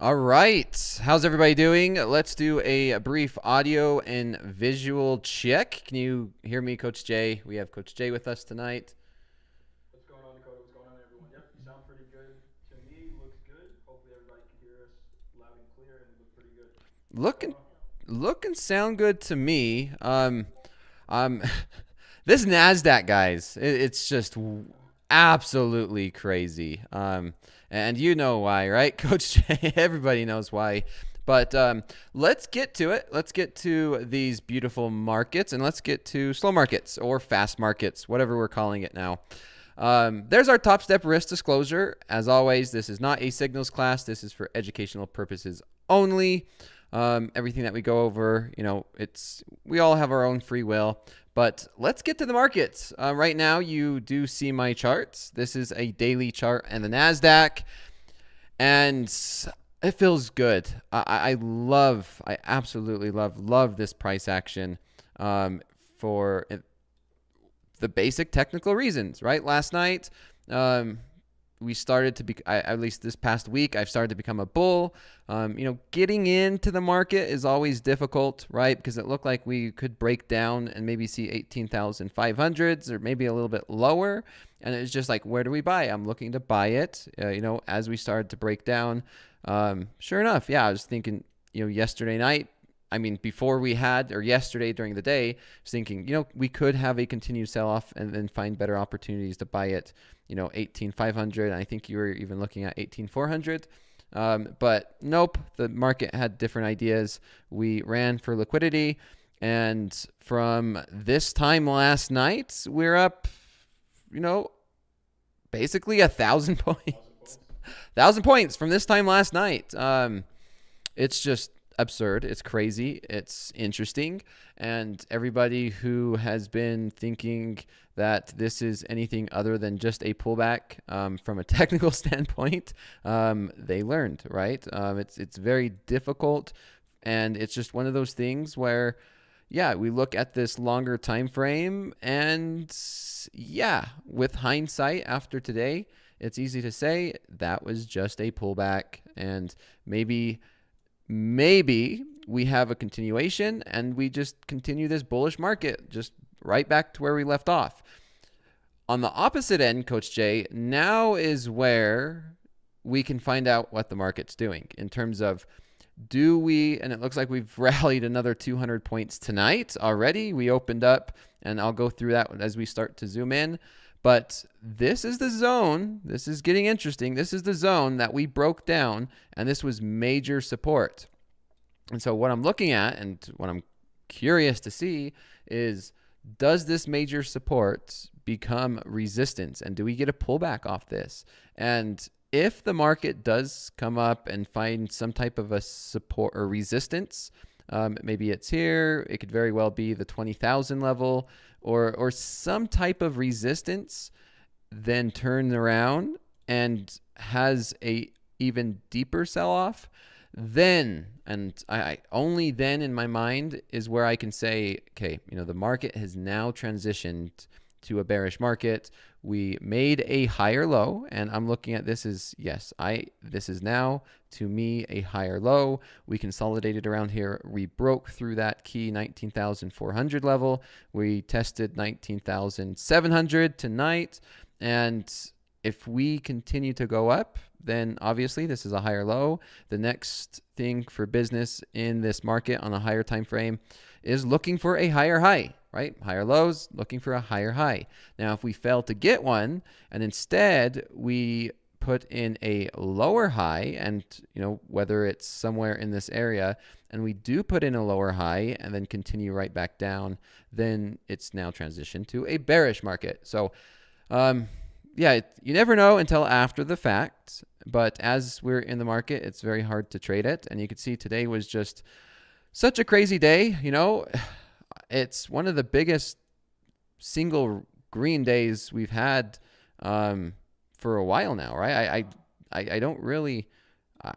All right. How's everybody doing? Let's do a brief audio and visual check. Can you hear me, Coach Jay? We have Coach Jay with us tonight. What's going on, Dakota? What's going on, everyone? Yep, you sound pretty good to me. Looks good. Hopefully, everybody can hear us loud and clear, and we look pretty good. What's going Looking on? looking sound good to me. Um this NASDAQ, guys, it's just absolutely crazy. And you know why, right, Coach Jay? Everybody knows why. But let's get to it. Let's get to these beautiful markets, and let's get to slow markets or fast markets, whatever we're calling it now. There's our top step risk disclosure. As always, this is not a signals class. This is for educational purposes only. Everything that we go over, we all have our own free will. But let's get to the markets. Right now, you do see my charts. This is a daily chart and the NASDAQ. And it feels good. I absolutely love this price action for the basic technical reasons, right? Last night, we started to be, at least this past week, I've started to become a bull. Getting into the market is always difficult, right? Because it looked like we could break down and maybe see 18,500s or maybe a little bit lower. And it's just like, where do we buy? I'm looking to buy it, as we started to break down. Sure enough, I was thinking, yesterday night, before we had, or yesterday during the day, I was thinking, we could have a continued sell-off and then find better opportunities to buy it, 18,500. I think you were even looking at 18,400. But nope, the market had different ideas. We ran for liquidity. And from this time last night, we're up, basically 1,000 points. 1,000 points from this time last night. It's just absurd. It's crazy. It's interesting. And everybody who has been thinking that this is anything other than just a pullback from a technical standpoint, they learned, right? It's very difficult, and it's just one of those things where, we look at this longer time frame, and with hindsight after today, it's easy to say that was just a pullback, and maybe we have a continuation and we just continue this bullish market just right back to where we left off. On the opposite end, Coach Jay, now is where we can find out what the market's doing in terms of, and it looks like we've rallied another 200 points tonight already. We opened up, and I'll go through that as we start to zoom in. But this is the zone. This is getting interesting. This is the zone that we broke down, and this was major support. And so what I'm looking at and what I'm curious to see is, does this major support become resistance? And do we get a pullback off this? And if the market does come up and find some type of a support or resistance, maybe it's here, it could very well be the 20,000 level, or some type of resistance, then turn around and has a even deeper sell-off, then, and I only then in my mind is where I can say, okay, the market has now transitioned to a bearish market. We made a higher low, and I'm looking at this as, this is now, to me, a higher low. We consolidated around here. We broke through that key 19,400 level. We tested 19,700 tonight, and if we continue to go up, then obviously this is a higher low. The next thing for business in this market on a higher time frame is looking for a higher high, right? Higher lows, looking for a higher high. Now, if we fail to get one, and instead we put in a lower high, and whether it's somewhere in this area, and we do put in a lower high and then continue right back down, then it's now transitioned to a bearish market. So you never know until after the fact, but as we're in the market, it's very hard to trade it. And you can see today was just such a crazy day. It's one of the biggest single green days we've had for a while now, right? I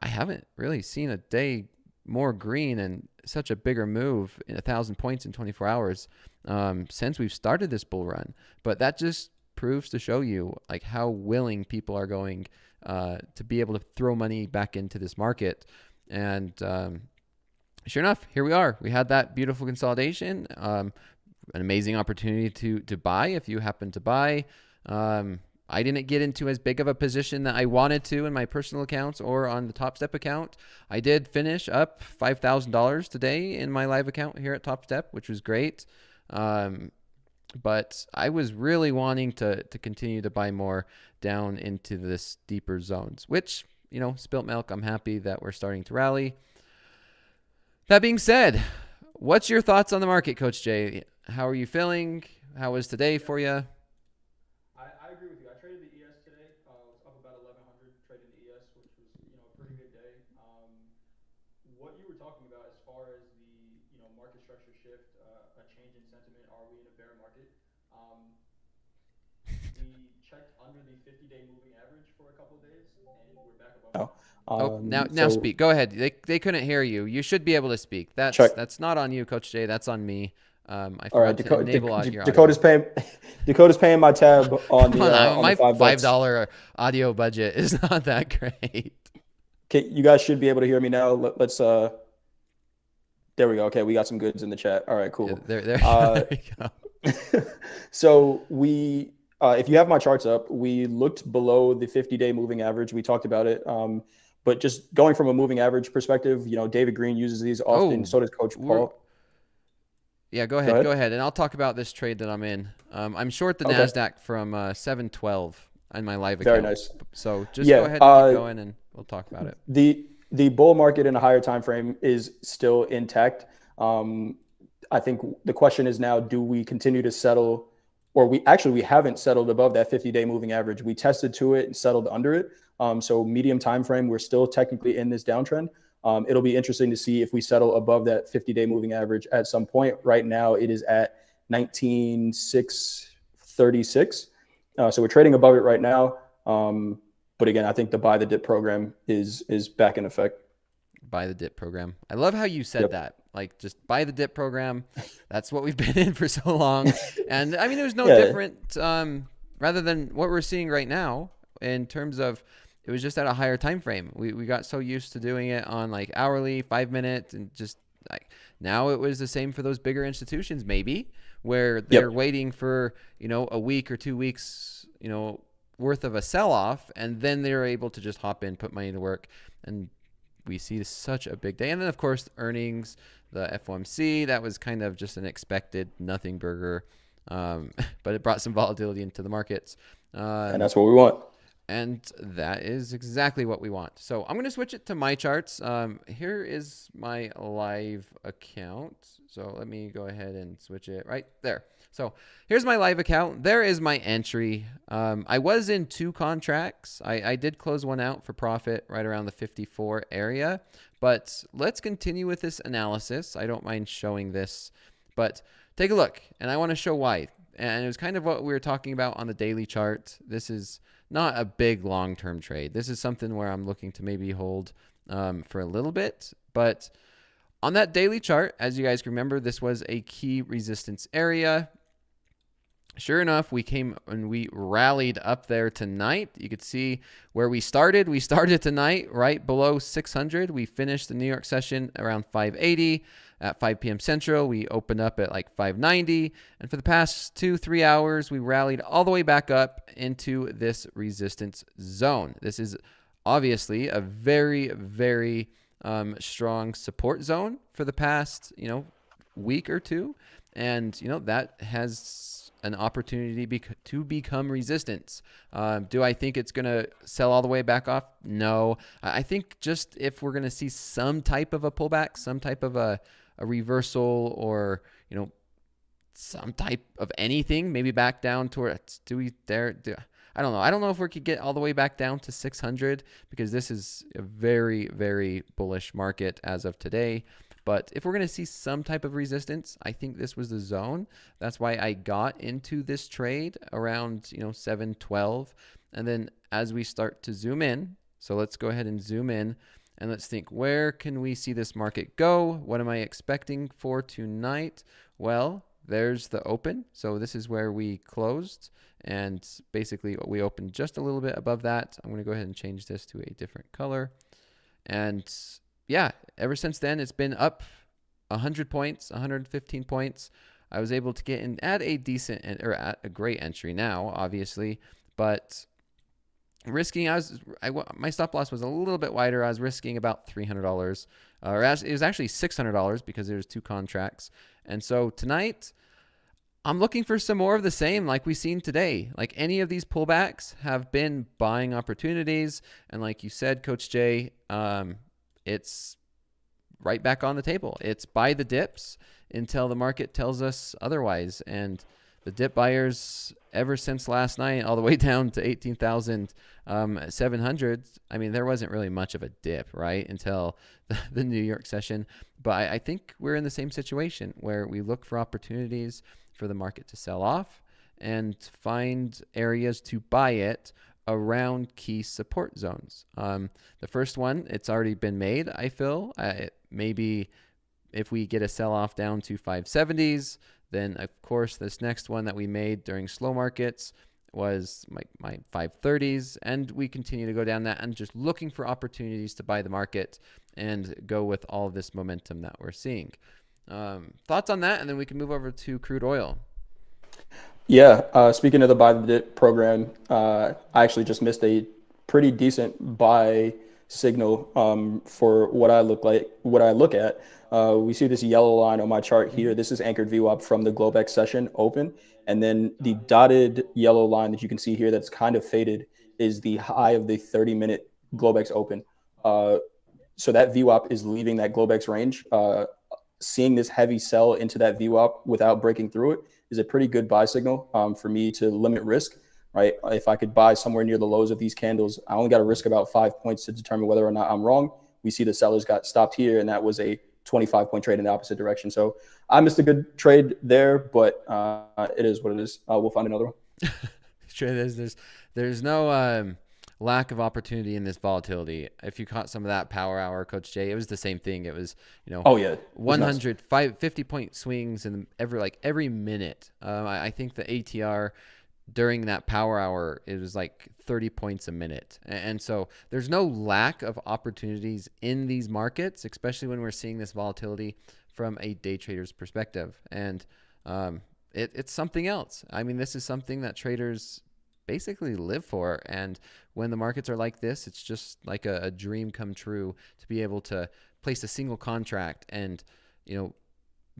haven't really seen a day more green and such a bigger move in 1,000 points in 24 hours since we've started this bull run. But that just proves to show you like how willing people are going to be able to throw money back into this market. And sure enough, here we are. We had that beautiful consolidation, an amazing opportunity to buy if you happen to buy. I didn't get into as big of a position that I wanted to in my personal accounts or on the Topstep account. I did finish up $5,000 today in my live account here at Topstep, which was great. But I was really wanting to continue to buy more down into this deeper zones, which, spilt milk. I'm happy that we're starting to rally. That being said, what's your thoughts on the market, Coach Jay? How are you feeling? How was today for you? I agree with you. I traded the ES today. Was up about 1,100 trading the ES, which was a pretty good day. What you were talking about as far as the market structure shift, a change in sentiment. Are we in a bear market? We checked under the 50-day moving average for a couple of days, and we're back above. Now speak. Go ahead. They couldn't hear you. You should be able to speak. That's not on you, Coach Jay. That's on me. I forgot to enable your audio. Dakota's paying my tab on the my $5. $5 audio budget is not that great. Okay, you guys should be able to hear me now. Let's there we go. Okay, we got some goods in the chat. All right, cool. Yeah, there we go. So if you have my charts up, we looked below the 50-day moving average. We talked about it. But just going from a moving average perspective, David Green uses these often. So does Coach Paul. Yeah, go ahead. And I'll talk about this trade that I'm in. I'm short the NASDAQ from 712 on my live account. Very nice. So just go ahead and keep going and we'll talk about it. The bull market in a higher time frame is still intact. I think the question is now, do we continue to settle, or we haven't settled above that 50-day moving average. We tested to it and settled under it. So medium time frame, we're still technically in this downtrend. It'll be interesting to see if we settle above that 50-day moving average at some point. Right now, it is at 19,636. So we're trading above it right now. But again, I think the buy the dip program is back in effect. Buy the dip program. I love how you said that. Like, just buy the dip program. That's what we've been in for so long. And I mean, there's no different rather than what we're seeing right now in terms of it was just at a higher time frame. We got so used to doing it on like hourly, 5 minutes, and just like now it was the same for those bigger institutions, maybe, where they're waiting for, a week or 2 weeks, worth of a sell-off, and then they're able to just hop in, put money to work, and we see such a big day. And then, of course, earnings, the FOMC, that was kind of just an expected nothing burger, but it brought some volatility into the markets. And that's what we want. And that is exactly what we want. So I'm going to switch it to my charts. Here is my live account. So let me go ahead and switch it right there. So here's my live account. There is my entry. I was in 2 contracts. I did close one out for profit right around the 54 area. But let's continue with this analysis. I don't mind showing this, but take a look. And I want to show why. And it was kind of what we were talking about on the daily chart. This is not a big long-term trade. This is something where I'm looking to maybe hold for a little bit. But on that daily chart, as you guys remember, this was a key resistance area. Sure enough, we came and we rallied up there tonight. You could see where we started. We started tonight right below 600. We finished the New York session around 580 at 5 p.m. Central. We opened up at like 590. And for the past 2-3 hours, we rallied all the way back up into this resistance zone. This is obviously a very, very strong support zone for the past, week or two. And, that has an opportunity to become resistance. Do I think it's going to sell all the way back off? No. I think just if we're going to see some type of a pullback, some type of a reversal, or, some type of anything, maybe back down towards, I don't know. I don't know if we could get all the way back down to 600 because this is a very, very bullish market as of today. But if we're going to see some type of resistance, I think this was the zone. That's why I got into this trade around, 712. And then as we start to zoom in, so let's go ahead and zoom in and let's think, where can we see this market go? What am I expecting for tonight? Well, there's the open. So this is where we closed, and basically we opened just a little bit above that. I'm going to go ahead and change this to a different color. And yeah, ever since then, it's been up 100 points, 115 points. I was able to get in at a decent or at a great entry now, obviously, but risking, my stop loss was a little bit wider. I was risking about $300, or it was actually $600 because there was 2 contracts. And so tonight, I'm looking for some more of the same like we've seen today. Like any of these pullbacks have been buying opportunities. And like you said, Coach Jay, it's right back on the table. It's buy the dips until the market tells us otherwise. And the dip buyers, ever since last night, all the way down to 18,700, I mean, there wasn't really much of a dip, right, until the New York session. But I think we're in the same situation where we look for opportunities for the market to sell off and find areas to buy it around key support zones. The first one, it's already been made, I feel. Maybe if we get a sell-off down to 570s, then of course this next one that we made during slow markets was my 530s, and we continue to go down that and just looking for opportunities to buy the market and go with all of this momentum that we're seeing. Thoughts on that, and then we can move over to crude oil. Yeah, speaking of the buy the dip program, I actually just missed a pretty decent buy signal for what I look at. We see this yellow line on my chart here. This is anchored VWAP from the Globex session open. And then the dotted yellow line that you can see here that's kind of faded is the high of the 30-minute Globex open. So that VWAP is leaving that Globex range. Seeing this heavy sell into that VWAP without breaking through it is a pretty good buy signal for me to limit risk, right? If I could buy somewhere near the lows of these candles, I only got to risk about 5 points to determine whether or not I'm wrong. We see the sellers got stopped here, and that was a 25-point trade in the opposite direction. So I missed a good trade there, but it is what it is. We'll find another one. Sure, there's no lack of opportunity in this volatility. If you caught some of that power hour, Coach Jay, it was the same thing. It was, 50-point swings in every minute. I think the ATR during that power hour, it was like 30 points a minute. And so there's no lack of opportunities in these markets, especially when we're seeing this volatility from a day trader's perspective. And it's something else. I mean, this is something that traders basically live for. And when the markets are like this, it's just like a dream come true to be able to place a single contract and,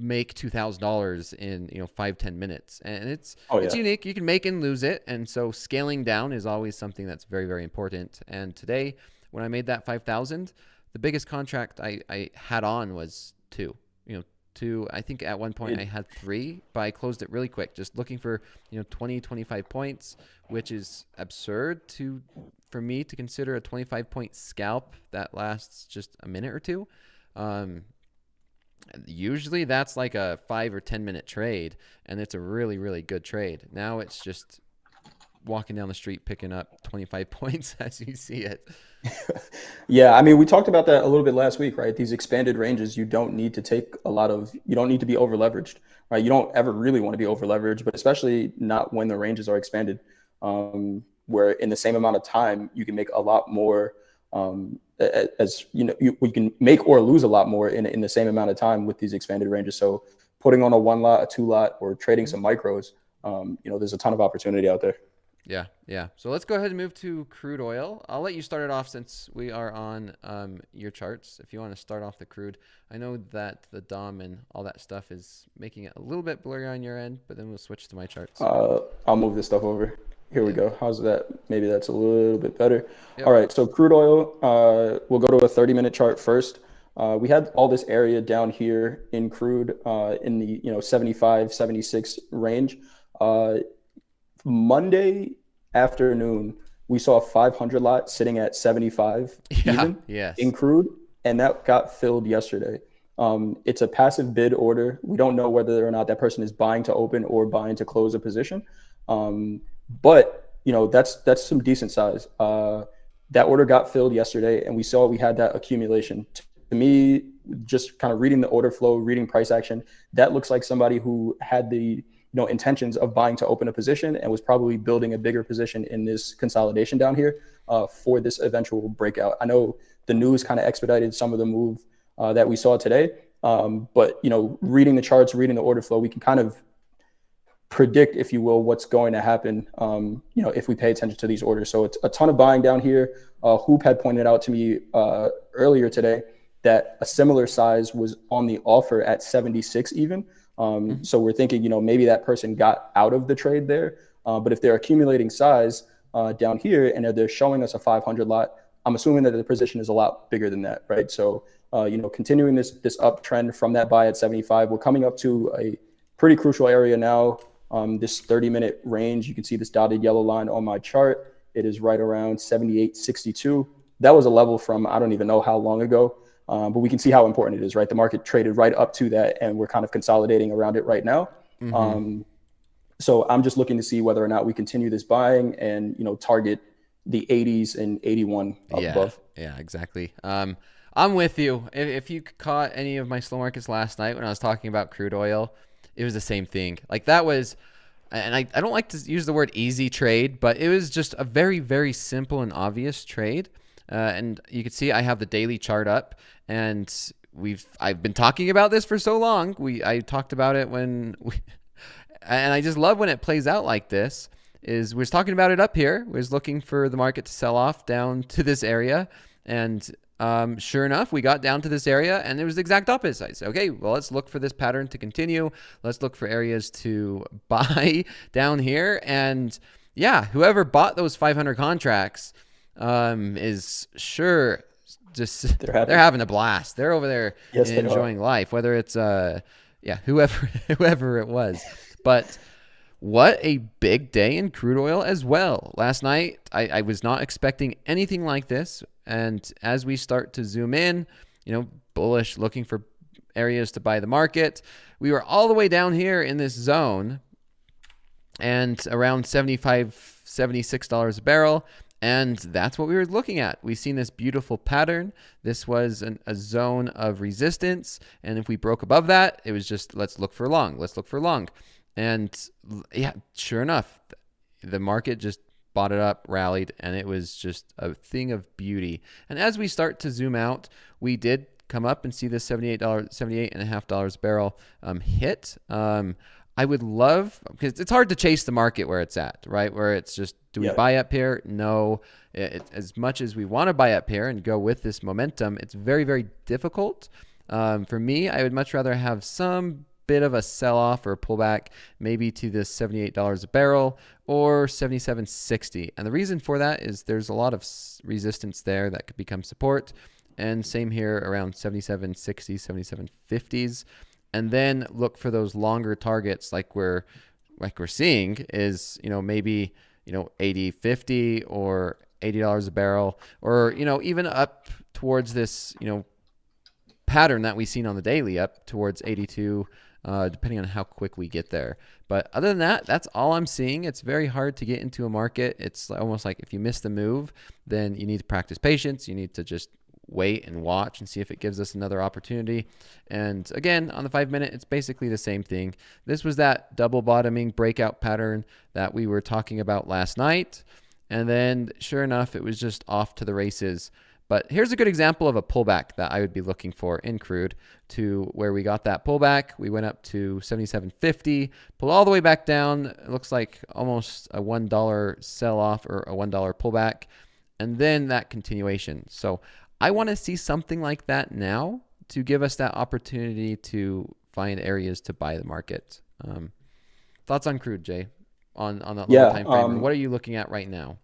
make $2,000 in 5-10 minutes. And it's unique. You can make and lose it. And so scaling down is always something that's very, very important. And today, when I made that 5,000, the biggest contract I had on was 2. I think at one point I had 3, but I closed it really quick, just looking for 20, 25 points, which is absurd for me to consider a 25-point scalp that lasts just a minute or two. Usually that's like a 5 or 10 minute trade, and it's a really, really good trade. Now it's just walking down the street picking up 25 points as you see it. Yeah, I mean, we talked about that a little bit last week, right? These expanded ranges, you don't need to you don't need to be over leveraged, right? You don't ever really want to be over leveraged, but especially not when the ranges are expanded, where in the same amount of time, you can make a lot more, we can make or lose a lot more in the same amount of time with these expanded ranges. So putting on a 1 lot, a 2 lot, or trading some micros, there's a ton of opportunity out there. Yeah. So let's go ahead and move to crude oil. I'll let you start it off since we are on your charts. If you want to start off the crude, I know that the DOM and all that stuff is making it a little bit blurry on your end, but then we'll switch to my charts. I'll move this stuff over. Here we go. How's that? Maybe that's a little bit better. Yep. All right. So crude oil, we'll go to a 30-minute chart first. We had all this area down here in crude in the 75, 76 range. Monday afternoon, we saw a 500 lot sitting at 75 in crude, and that got filled yesterday. It's a passive bid order. We don't know whether or not that person is buying to open or buying to close a position. But that's some decent size. That order got filled yesterday, and we saw we had that accumulation me, just kind of reading the order flow, reading price action, that looks like somebody who had the intentions of buying to open a position and was probably building a bigger position in this consolidation down here for this eventual breakout. I know the news kind of expedited some of the move that we saw today, but reading the charts, reading the order flow, we can kind of predict, if you will, what's going to happen, if we pay attention to these orders. So it's a ton of buying down here. Hoop had pointed out to me earlier today that a similar size was on the offer at 76 even. So we're thinking, maybe that person got out of the trade there. But if they're accumulating size down here and they're showing us a 500 lot, I'm assuming that the position is a lot bigger than that, right? So, continuing this uptrend from that buy at 75, we're coming up to a pretty crucial area now. This 30-minute range, you can see this dotted yellow line on my chart. It is right around 78.62. That was a level from I don't even know how long ago, but we can see how important it is, right? The market traded right up to that, and we're kind of consolidating around it right now. So I'm just looking to see whether or not we continue this buying and target the 80s and 81 up above. Yeah, exactly. I'm with you. If you caught any of my slow markets last night when I was talking about crude oil, it was the same thing. Like that was, and I don't like to use the word easy trade, but it was just a very, very simple and obvious trade. And you can see I have the daily chart up, and I've been talking about this for so long. I talked about it and I just love when it plays out like this. We was talking about it up here. We was looking for the market to sell off down to this area, and sure enough, we got down to this area, and it was the exact opposite. I said, okay, well, let's look for this pattern to continue. Let's look for areas to buy down here. And yeah, whoever bought those 500 contracts is sure just they're having a blast. They're over there enjoying life, whether it's whoever it was. But what a big day in crude oil as well. Last night, I was not expecting anything like this. And as we start to zoom in, bullish, looking for areas to buy the market, we were all the way down here in this zone and around $75, $76 a barrel. And that's what we were looking at. We've seen this beautiful pattern. This was a zone of resistance. And if we broke above that, it was just, let's look for long. Let's look for long. And yeah, sure enough, the market just bought it up, rallied, and it was just a thing of beauty. And as we start to zoom out, we did come up and see this $78.50 a barrel hit. I would love, because it's hard to chase the market where it's at, right? Where it's just, do we buy up here? No. As much as we want to buy up here and go with this momentum, it's very, very difficult. For me, I would much rather have some bit of a sell-off or a pullback, maybe to this $78 a barrel or $77.60. And the reason for that is there's a lot of resistance there that could become support. And same here around $77.60, $77.50s. And then look for those longer targets like we're seeing is, maybe, $80.50 or $80 a barrel, or, even up towards this, pattern that we've seen on the daily up towards 82, depending on how quick we get there. But other than that, that's all I'm seeing. It's very hard to get into a market. It's almost like if you miss the move, then you need to practice patience. You need to just wait and watch and see if it gives us another opportunity. And again, on the 5-minute, it's basically the same thing. This was that double bottoming breakout pattern that we were talking about last night. And then sure enough, it was just off to the races. But here's a good example of a pullback that I would be looking for in crude to where we got that pullback. We went up to $77.50, pulled all the way back down. It looks like almost a $1 sell-off or a $1 pullback, and then that continuation. So I want to see something like that now to give us that opportunity to find areas to buy the market. Thoughts on crude, Jay, on that lower time frame? What are you looking at right now?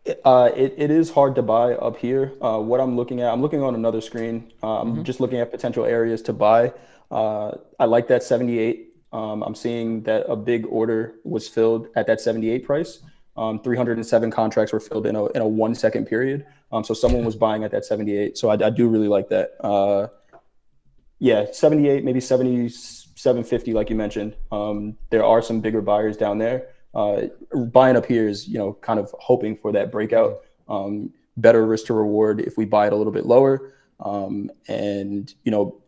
It is hard to buy up here. What I'm looking on another screen. I'm just looking at potential areas to buy. I like that 78. I'm seeing that a big order was filled at that 78 price. 307 contracts were filled in a 1 second period. So someone was buying at that 78. So I do really like that. 78, maybe 77.50, like you mentioned. There are some bigger buyers down there. Buying up here is, kind of hoping for that breakout, better risk to reward if we buy it a little bit lower. And,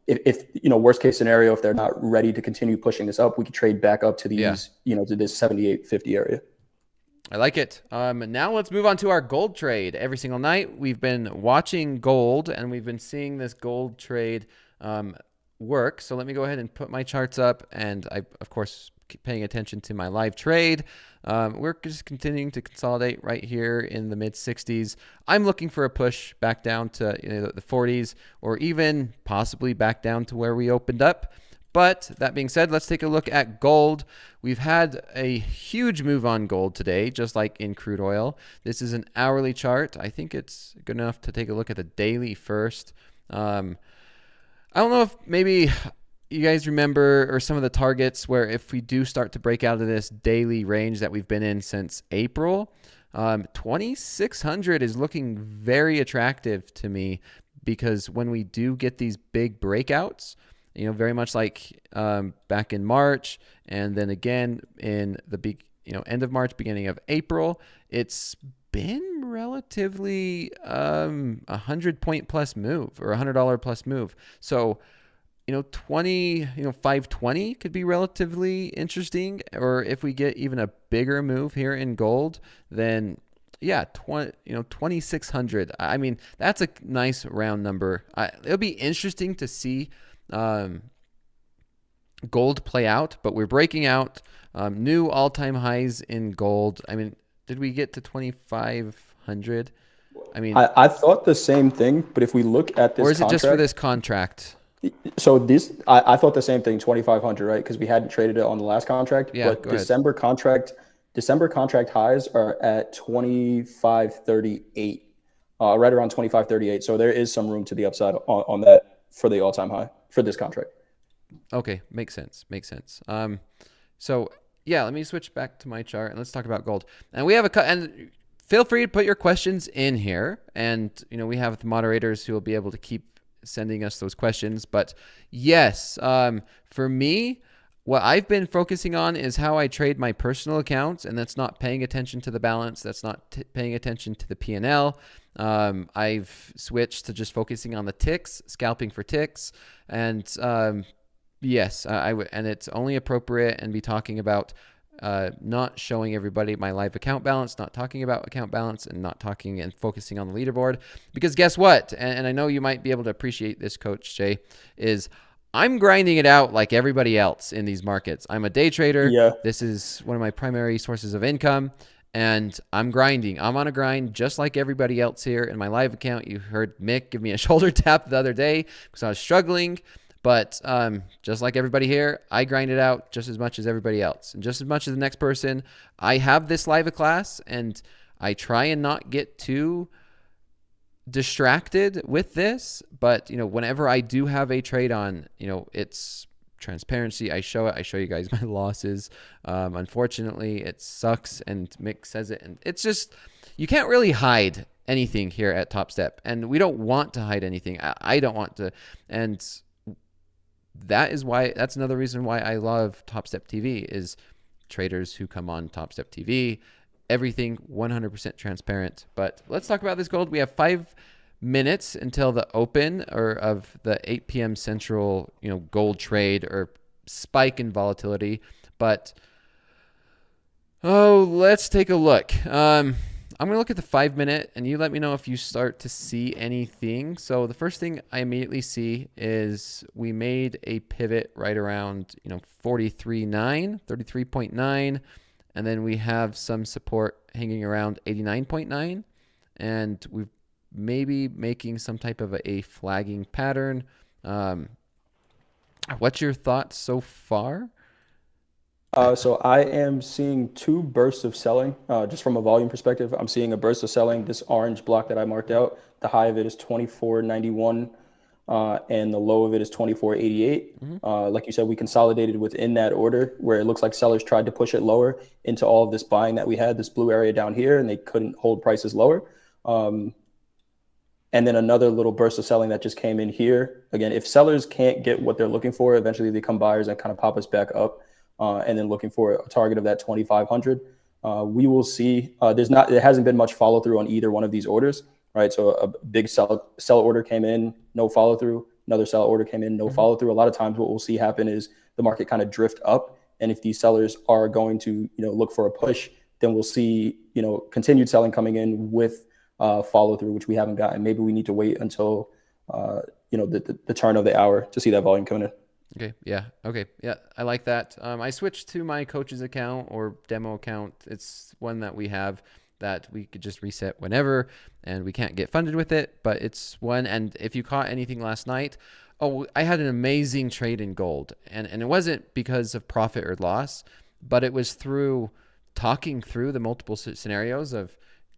if worst case scenario, if they're not ready to continue pushing this up, we could trade back up to these, to this 78.50 area. I like it. Now let's move on to our gold trade. Every single night we've been watching gold, and we've been seeing this gold trade work. So let me go ahead and put my charts up, and I, of course, keep paying attention to my live trade. We're just continuing to consolidate right here in the mid 60s. I'm looking for a push back down to the 40s, or even possibly back down to where we opened up. But that being said, let's take a look at gold. We've had a huge move on gold today, just like in crude oil. This is an hourly chart. I think it's good enough to take a look at the daily first. I don't know if maybe you guys remember or some of the targets where if we do start to break out of this daily range that we've been in since April, 2,600 is looking very attractive to me, because when we do get these big breakouts, very much like back in March, and then again in the end of March, beginning of April, it's been relatively 100-point plus move, or $100 plus move. So 520 could be relatively interesting. Or if we get even a bigger move here in gold, then 2,600. I mean, that's a nice round number. It'll be interesting to see gold play out, but we're breaking out new all-time highs in gold. I mean, did we get to 2,500? I mean, I thought the same thing, but if we look at this, or is it just for this contract? So I thought the same thing, 2,500, right? Because we hadn't traded it on the last contract. Yeah, but December contract highs are at 25.38, right around 25.38. So there is some room to the upside on that for the all-time high for this contract. Okay, makes sense. So yeah, let me switch back to my chart and let's talk about gold. And we have and feel free to put your questions in here, and we have the moderators who will be able to keep sending us those questions. But yes, for me, what I've been focusing on is how I trade my personal accounts, and that's not paying attention to the balance. That's not paying attention to the P&L. I've switched to just focusing on the ticks, scalping for ticks, and yes, and it's only appropriate and be talking about not showing everybody my live account balance, not talking about account balance, and not talking and focusing on the leaderboard. Because guess what? And I know you might be able to appreciate this, Coach Jay, is I'm grinding it out like everybody else in these markets. I'm a day trader. Yeah. This is one of my primary sources of income, and I'm grinding. I'm on a grind just like everybody else here in my live account. You heard Mick give me a shoulder tap the other day because I was struggling. But just like everybody here, I grind it out just as much as everybody else. And just as much as the next person, I have this live class, and I try and not get too distracted with this. But, whenever I do have a trade on, it's transparency. I show it. I show you guys my losses. Unfortunately, it sucks, and Mick says it. And it's just, you can't really hide anything here at Topstep. And we don't want to hide anything. I don't want to. And that's another reason why I love TopstepTV is traders who come on TopstepTV, everything 100% transparent. But let's talk about this gold. We have 5 minutes until the open of the 8 p.m. Central, gold trade or spike in volatility. But let's take a look. I'm going to look at the 5 minute, and you let me know if you start to see anything. So the first thing I immediately see is we made a pivot right around, 33.9, and then we have some support hanging around 89.9, and we're maybe making some type of a flagging pattern. What's your thoughts so far? So I am seeing 2 bursts of selling, just from a volume perspective. I'm seeing a burst of selling, this orange block that I marked out. The high of it is 24.91, and the low of it is 24.88. Like you said, we consolidated within that order where it looks like sellers tried to push it lower into all of this buying that we had, this blue area down here, and they couldn't hold prices lower. And then another little burst of selling that just came in here. Again, if sellers can't get what they're looking for, eventually they come buyers and kind of pop us back up. And then looking for a target of that 2,500. We will see. There hasn't been much follow through on either one of these orders, right? So a big sell order came in, no follow through. Another sell order came in, no follow through. A lot of times what we'll see happen is the market kind of drift up. And if these sellers are going to, look for a push, then we'll see, continued selling coming in with follow through, which we haven't gotten. Maybe we need to wait until, the turn of the hour to see that volume coming in. Okay. Yeah. Okay. Yeah. I like that. I switched to my coach's account or demo account. It's one that we have that we could just reset whenever, and we can't get funded with it, but it's one. And if you caught anything last night, I had an amazing trade in gold, and it wasn't because of profit or loss, but it was through talking through the multiple scenarios of,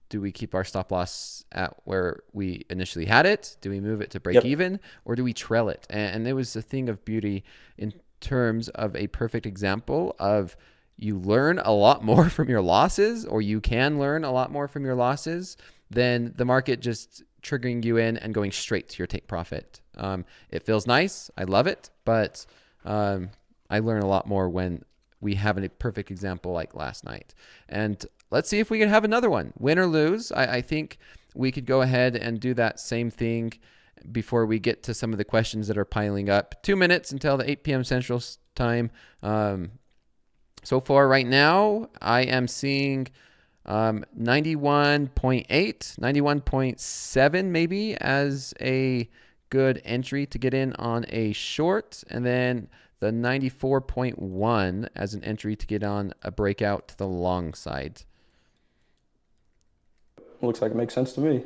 do we keep our stop loss at where we initially had it? Do we move it to break even, or do we trail it? And it was a thing of beauty in terms of a perfect example of, you learn a lot more from your losses, or you can learn a lot more from your losses than the market just triggering you in and going straight to your take profit. It feels nice. I love it. But I learn a lot more when we have a perfect example like last night. And let's see if we can have another one. Win or lose, I think we could go ahead and do that same thing before we get to some of the questions that are piling up. 2 minutes until the 8 p.m. Central Time. So far right now, I am seeing 91.8, 91.7 maybe as a good entry to get in on a short, and then the 94.1 as an entry to get on a breakout to the long side. Looks like it makes sense to me.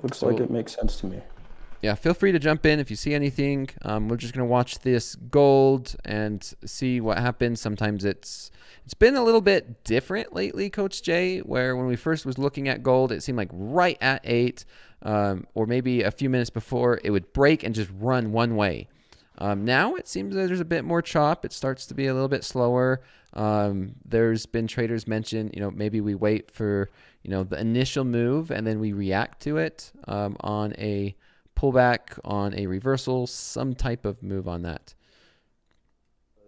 Looks like it makes sense to me. Yeah, feel free to jump in if you see anything. We're just going to watch this gold and see what happens. Sometimes it's been a little bit different lately, Coach Jay, where when we first was looking at gold, it seemed like right at 8, or maybe a few minutes before, it would break and just run one way. Now it seems that there's a bit more chop. It starts to be a little bit slower. There's been traders mention, maybe we wait for, the initial move and then we react to it on a pullback, on a reversal, some type of move on that.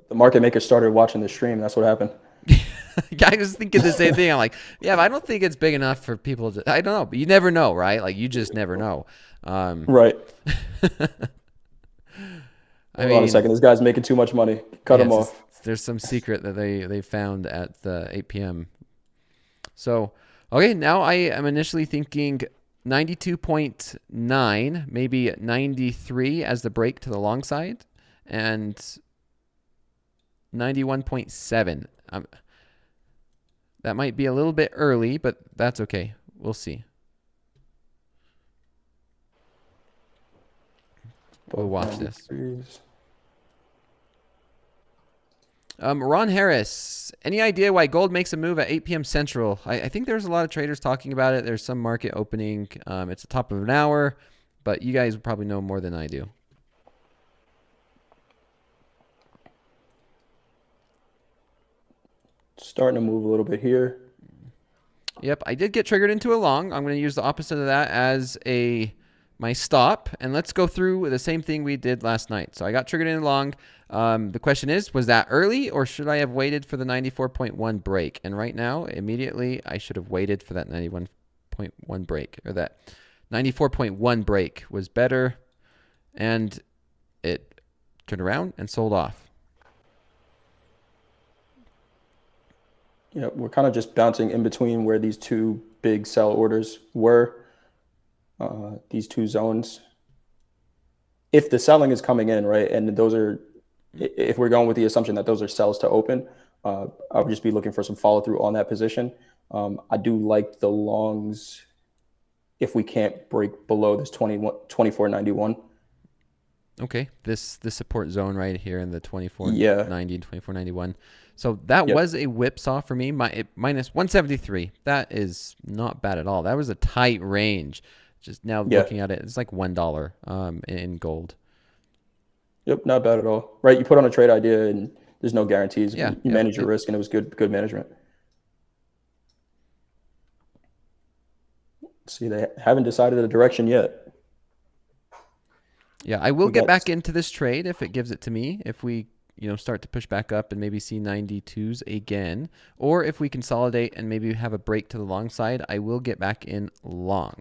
The market makers started watching the stream. That's what happened. I was thinking the same thing. I'm like, yeah, but I don't think it's big enough for people to, I don't know, but you never know, right? Like, you just never know. Right. Hold on a second. This guy's making too much money. Cut him off. There's some secret that they found at the 8 p.m. So, okay, now I am initially thinking 92.9, maybe 93 as the break to the long side, and 91.7. That might be a little bit early, but that's okay. We'll see. We'll watch this. Ron Harris, any idea why gold makes a move at 8 p.m. Central? I think there's a lot of traders talking about it. There's some market opening. It's the top of an hour, but you guys probably know more than I do. Starting to move a little bit here. Yep, I did get triggered into a long. I'm going to use the opposite of that as my stop, and let's go through the same thing we did last night. So I got triggered in long. The question is, was that early, or should I have waited for the 94.1 break? And right now, immediately, I should have waited for that 91.1 break, or that 94.1 break was better, and it turned around and sold off. Yeah, we're kind of just bouncing in between where these two big sell orders were, these two zones. If the selling is coming in, right, and those are, if we're going with the assumption that those are sells to open, I would just be looking for some follow through on that position. I do like the longs if we can't break below this 24.91. Okay, this support zone right here in the 24.90 and 24.91. So that was a whipsaw for me. Minus 173. That is not bad at all. That was a tight range. Just now looking at it, it's like $1 in gold. Yep, not bad at all. Right, you put on a trade idea and there's no guarantees. You manage your risk, and it was good management. See, they haven't decided a direction yet. Yeah, I will get back into this trade if it gives it to me. If we start to push back up and maybe see 92s again, or if we consolidate and maybe have a break to the long side, I will get back in long.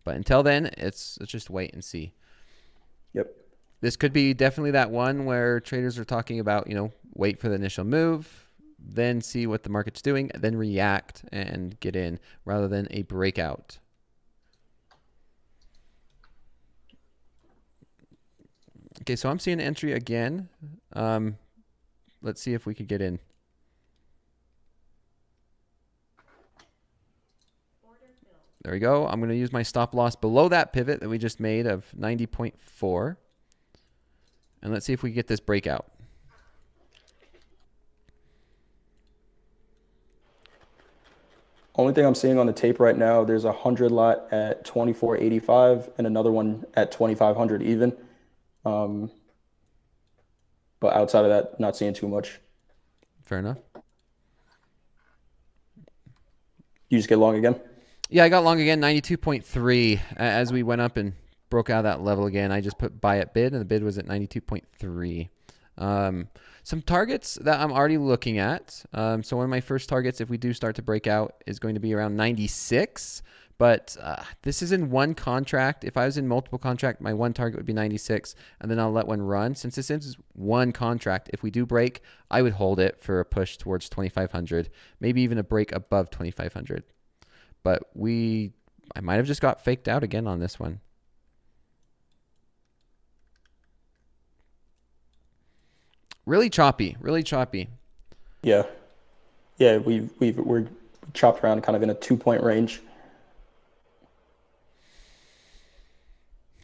But until then, let's just wait and see. Yep. This could be definitely that one where traders are talking about, wait for the initial move, then see what the market's doing, then react and get in rather than a breakout. Okay, so I'm seeing entry again. Let's see if we could get in. There we go. I'm going to use my stop loss below that pivot that we just made of 90.4. And let's see if we get this breakout. Only thing I'm seeing on the tape right now, there's a 100 lot at 24.85 and another one at 2,500 even. But outside of that, not seeing too much. Fair enough. You just get long again? Yeah, I got long again, 92.3. As we went up and broke out of that level again, I just put buy at bid, and the bid was at 92.3. Some targets that I'm already looking at. So one of my first targets, if we do start to break out, is going to be around 96. But this is in one contract. If I was in multiple contract, my one target would be 96, and then I'll let one run. Since this is one contract, if we do break, I would hold it for a push towards 2,500, maybe even a break above 2,500. But I might have just got faked out again on this one. Really choppy, really choppy. Yeah. We're chopped around kind of in a 2-point range.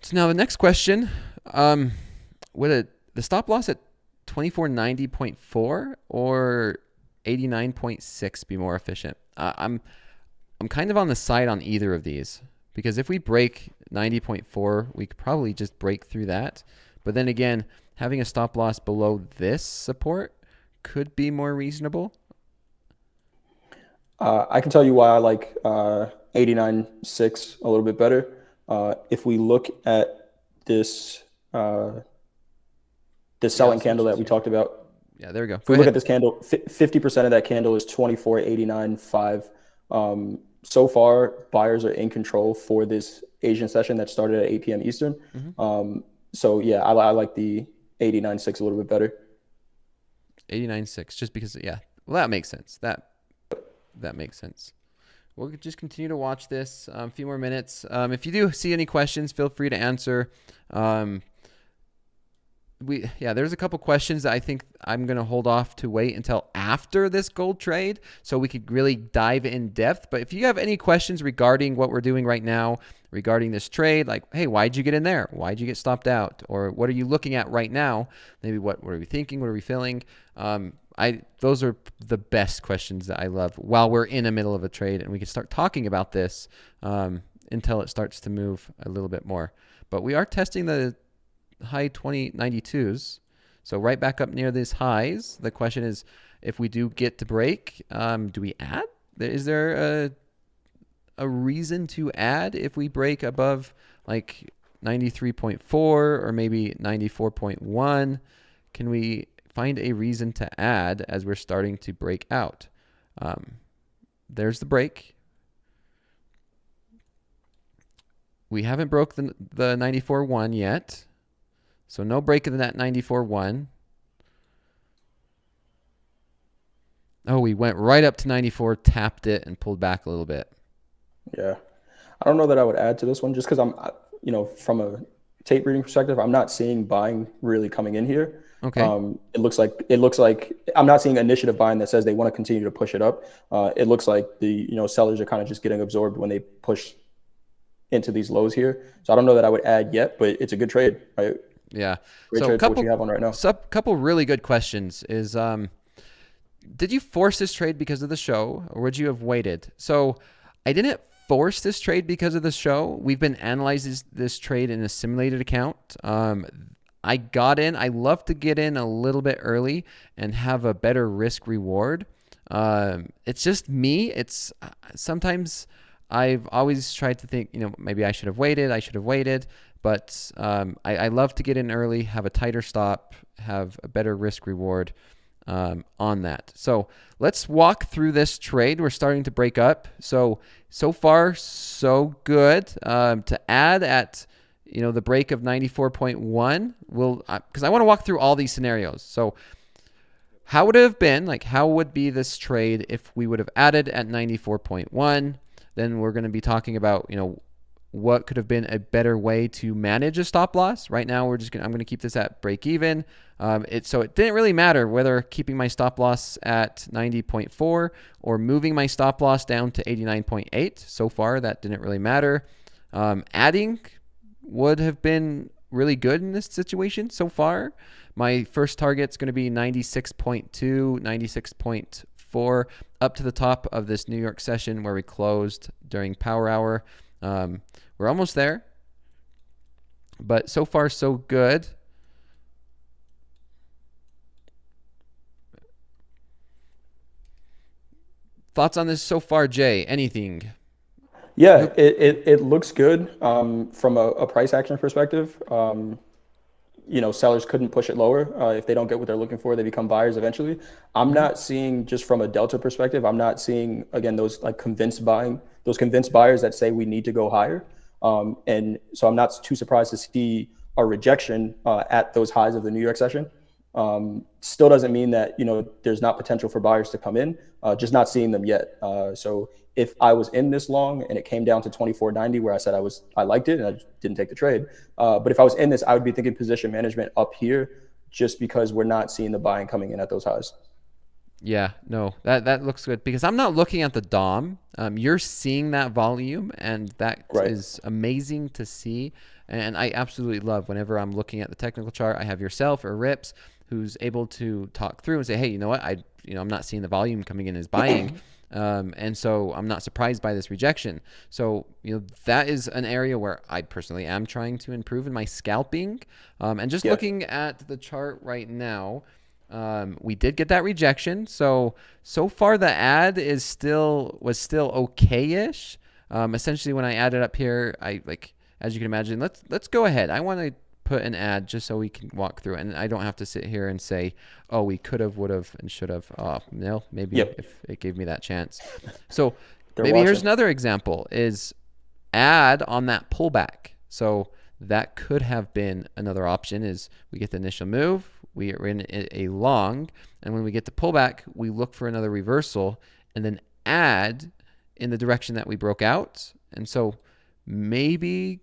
So now the next question, would the stop loss at 2490.4 or 89.6 be more efficient? I'm kind of on the side on either of these, because if we break 90.4, we could probably just break through that. But then again, having a stop loss below this support could be more reasonable. I can tell you why I like 89.6 a little bit better. If we look at this selling candle that we talked about. Yeah, there we go. If we look at this candle, 50% of that candle is 24.89.5. So far, buyers are in control for this Asian session that started at 8 p.m. Eastern. Mm-hmm. So yeah, I like the 89.6 a little bit better. 89.6, just because, yeah. Well, that makes sense. That makes sense. We'll just continue to watch this a few more minutes. If you do see any questions, feel free to answer. There's a couple questions that I think I'm going to hold off to wait until after this gold trade so we could really dive in depth. But if you have any questions regarding what we're doing right now, regarding this trade, like, hey, why'd you get in there? Why'd you get stopped out? Or what are you looking at right now? Maybe what are we thinking? What are we feeling? Those are the best questions that I love while we're in the middle of a trade, and we can start talking about this until it starts to move a little bit more. But we are testing the high 2092s, so right back up near these highs. The question is, if we do get to break, do we add? Is there a reason to add if we break above like 93.4 or maybe 94.1? Can we find a reason to add as we're starting to break out? There's the break. We haven't broke the 94.1 yet. So no break in that 94.1. Oh, we went right up to 94, tapped it, and pulled back a little bit. Yeah. I don't know that I would add to this one just because I'm, from a tape reading perspective, I'm not seeing buying really coming in here. Okay. It looks like I'm not seeing initiative buying that says they want to continue to push it up. It looks like the sellers are kind of just getting absorbed when they push into these lows here. So I don't know that I would add yet, but it's a good trade, right? Yeah. Great trade for what you have on right now. Couple really good questions is, did you force this trade because of the show, or would you have waited? So I didn't force this trade because of the show. We've been analyzing this trade in a simulated account. I got in. I love to get in a little bit early and have a better risk reward. It's just me. It's sometimes I've always tried to think, maybe I should have waited, but I love to get in early, have a tighter stop, have a better risk reward on that. So let's walk through this trade. We're starting to break up. So far, so good. To add at, the break of 94.1, because I want to walk through all these scenarios. So how would it have been, how would be this trade if we would have added at 94.1? Then we're going to be talking about, what could have been a better way to manage a stop loss. Right now, I'm going to keep this at break even. So it didn't really matter whether keeping my stop loss at 90.4 or moving my stop loss down to 89.8. So far, that didn't really matter. Adding would have been really good in this situation so far. My first target's going to be 96.2, 96.4, up to the top of this New York session where we closed during power hour. We're almost there, but so far so good. Thoughts on this so far, Jay? Anything? Yeah, it looks good from a price action perspective. Sellers couldn't push it lower. If they don't get what they're looking for, they become buyers eventually. I'm not seeing, just from a delta perspective, I'm not seeing, again, those convinced buyers that say we need to go higher. And so I'm not too surprised to see a rejection at those highs of the New York session. Still doesn't mean that, there's not potential for buyers to come in, just not seeing them yet. So if I was in this long and it came down to 24.90 where I said I liked it and I didn't take the trade. But if I was in this, I would be thinking position management up here just because we're not seeing the buying coming in at those highs. Yeah, no, that looks good because I'm not looking at the DOM. You're seeing that volume, and that is amazing to see. And I absolutely love whenever I'm looking at the technical chart, I have yourself or Rips who's able to talk through and say, hey, you know what? I'm not seeing the volume coming in as buying. And so I'm not surprised by this rejection. So, that is an area where I personally am trying to improve in my scalping. And just looking at the chart right now, we did get that rejection. So far the ad was still okay-ish. Essentially when I added up here, as you can imagine, let's go ahead. I want to put an ad just so we can walk through it, and I don't have to sit here and say, oh, we could have, would have, and should have. Oh, no, maybe if it gave me that chance. So maybe here's another example is add on that pullback. So that could have been another option is we get the initial move, we are in a long, and when we get the pullback, we look for another reversal and then add in the direction that we broke out. And so maybe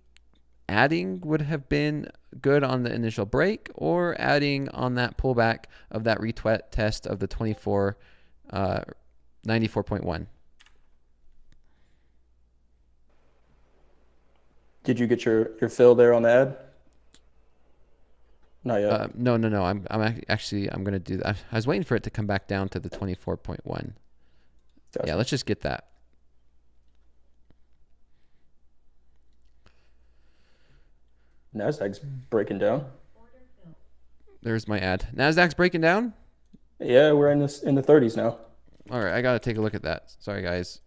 adding would have been good on the initial break or adding on that pullback of that retest of the 94.1. Did you get your fill there on the ad? Not yet. No. I'm going to do that. I was waiting for it to come back down to the 24.1. Gotcha. Yeah, let's just get that. NASDAQ's breaking down. There's my ad. NASDAQ's breaking down? Yeah, we're in the 30s now. All right, I got to take a look at that. Sorry, guys.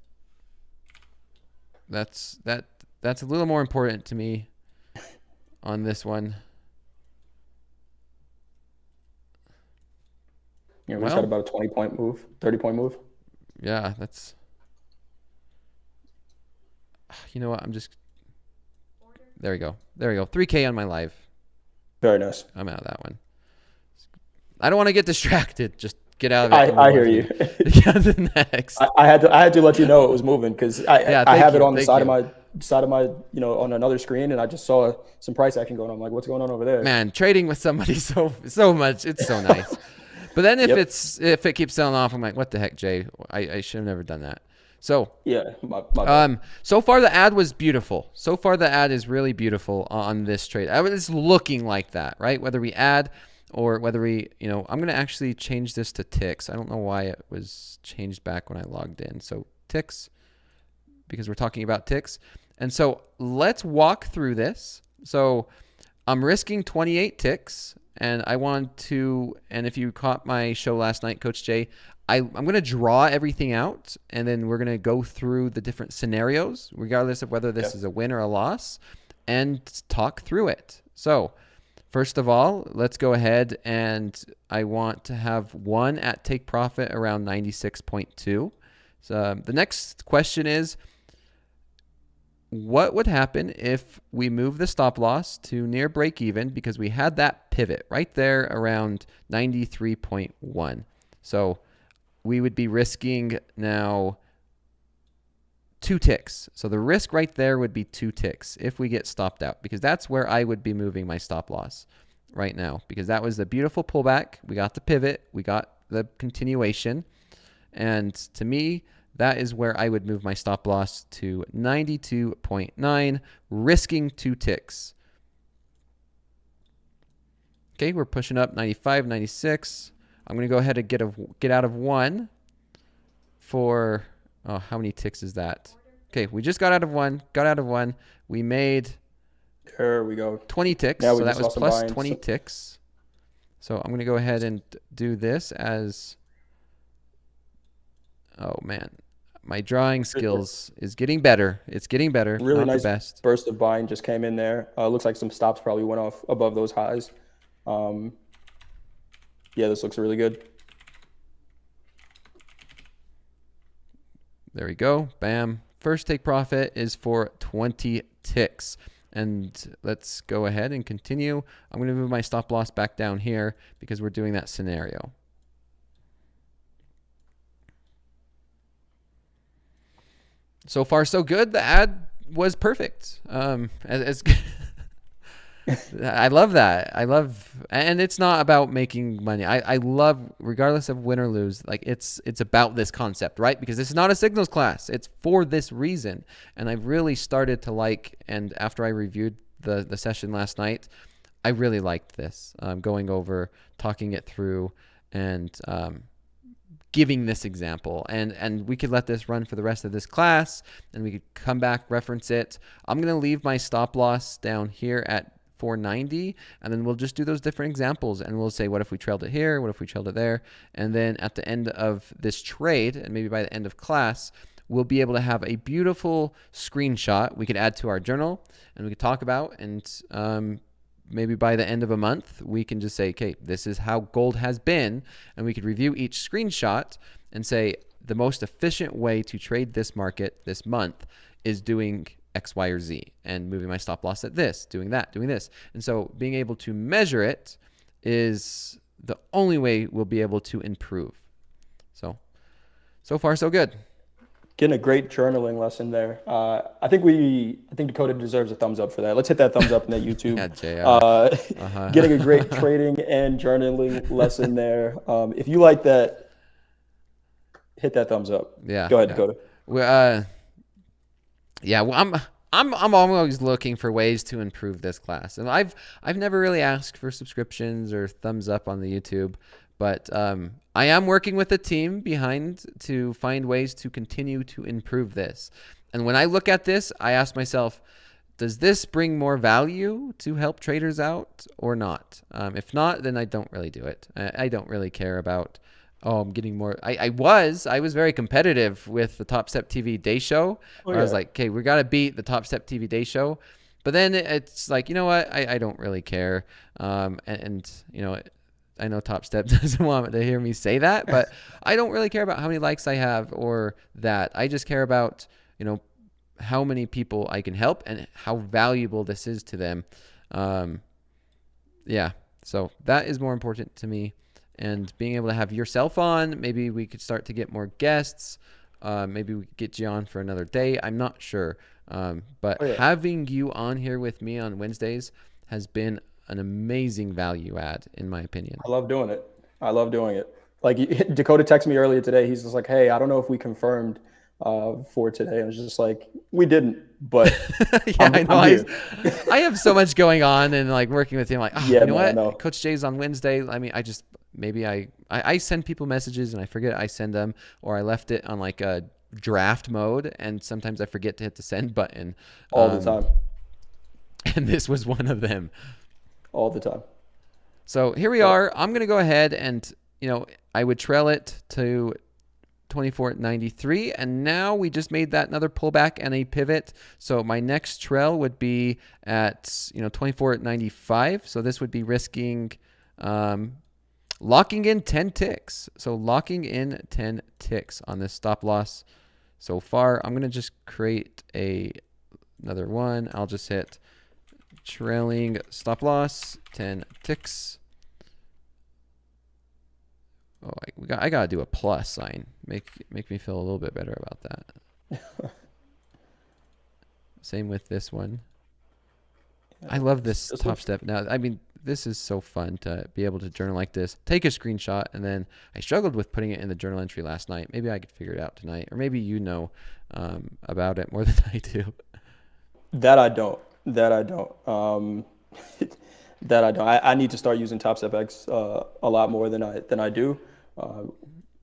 That's a little more important to me on this one. Yeah, we just had about a 20-point move, 30-point move. Yeah, that's... You know what? There we go. 3K on my live. Very nice. I'm out of that one. I don't want to get distracted. Just get out of it. I hear you. The next. I had to let you know it was moving because I have it on the side of my on another screen, and I just saw some price action going on. I'm like, what's going on over there? Man, trading with somebody so much, it's so nice. But then if it keeps selling off, I'm like, what the heck, Jay? I should have never done that. So yeah, my so far the ad was beautiful. So far the ad is really beautiful on this trade. It's looking like that, right? Whether we add or whether we, I'm going to actually change this to ticks. I don't know why it was changed back when I logged in. So ticks, because we're talking about ticks. And so let's walk through this. So I'm risking 28 ticks, and I want to, and if you caught my show last night, Coach Jay, I'm going to draw everything out, and then we're going to go through the different scenarios, regardless of whether this is a win or a loss, and talk through it. So first of all, let's go ahead, and I want to have one at take profit around 96.2. So the next question is, what would happen if we move the stop loss to near break even, because we had that pivot right there around 93.1. So we would be risking now 2 ticks. So the risk right there would be 2 ticks if we get stopped out, because that's where I would be moving my stop loss right now, because that was the beautiful pullback. We got the pivot, we got the continuation, and to me, that is where I would move my stop loss to 92.9, risking 2 ticks. Okay, we're pushing up 95, 96. I'm going to go ahead and get out of 1 for, oh, how many ticks is that? Okay, we just got out of 1, We made, there we go, 20 ticks. So that was plus 20 ticks. So I'm going to go ahead and do this as, oh man, my drawing skills is getting better. It's getting better. Really not nice the best. burst of buying just came in there. Looks like some stops probably went off above those highs. Yeah, this looks really good. There we go. Bam. First take profit is for 20 ticks. And let's go ahead and continue. I'm going to move my stop loss back down here because we're doing that scenario. So far, so good. The ad was perfect. I love that. And it's not about making money. I love, regardless of win or lose, like it's about this concept, right? Because this is not a signals class. It's for this reason. And I've really started to like, and after I reviewed the session last night, I really liked this, going over, talking it through, and giving this example, and we could let this run for the rest of this class, and we could come back, reference it. I'm going to leave my stop loss down here at 490, and then we'll just do those different examples, and we'll say, what if we trailed it here? What if we trailed it there? And then at the end of this trade, and maybe by the end of class, we'll be able to have a beautiful screenshot we could add to our journal, and we could talk about, and maybe by the end of a month, we can just say, okay, this is how gold has been. And we could review each screenshot and say, the most efficient way to trade this market this month is doing X, Y, or Z, and moving my stop loss at this, doing that, doing this. And so being able to measure it is the only way we'll be able to improve. So far, so good. Getting a great journaling lesson there. I think Dakota deserves a thumbs up for that. Let's hit that thumbs up in that YouTube. Yeah, JR. Getting a great trading and journaling lesson there. If you like that, hit that thumbs up. Yeah. Go ahead, Dakota. Well, I'm always looking for ways to improve this class, and I've never really asked for subscriptions or thumbs up on the YouTube, but I am working with a team behind to find ways to continue to improve this. And when I look at this, I ask myself, does this bring more value to help traders out or not? If not, then I don't really do it. I don't really care about, oh, I'm getting more. I was very competitive with the TopstepTV day show. I was like, okay, we got to beat the TopstepTV day show. But then it's like, you know what? I don't really care. And you know, I know Topstep doesn't want to hear me say that, but I don't really care about how many likes I have or that. I just care about, you know, how many people I can help and how valuable this is to them. Yeah, so that is more important to me. And being able to have yourself on, maybe we could start to get more guests. Maybe we could get you on for another day. I'm not sure. But having you on here with me on Wednesdays has been an amazing value add, in my opinion. I love doing it. Like Dakota texted me earlier today. He's just like, hey, I don't know if we confirmed for today. I was just like, we didn't, but yeah, I know. I have so much going on and like working with him. Like, oh, yeah, you know what? No. Coach Jay's on Wednesday. I mean, I send people messages and I forget I send them, or I left it on like a draft mode, and sometimes I forget to hit the send button all the time. And this was one of them. All the time. So here we are. I'm going to go ahead and, I would trail it to 24.93, and now we just made that another pullback and a pivot. So my next trail would be at 24.95. So this would be risking locking in 10 ticks. So locking in 10 ticks on this stop loss. So far, I'm gonna just create another one. I'll just hit trailing stop loss 10 ticks. Oh, I gotta do a plus sign. Make me feel a little bit better about that. Same with this one. I love this Top Step. Now, I mean, this is so fun to be able to journal like this. Take a screenshot, and then I struggled with putting it in the journal entry last night. Maybe I could figure it out tonight, or maybe about it more than I do. That I don't. That I don't. That I don't. I need to start using TopstepX a lot more than I do.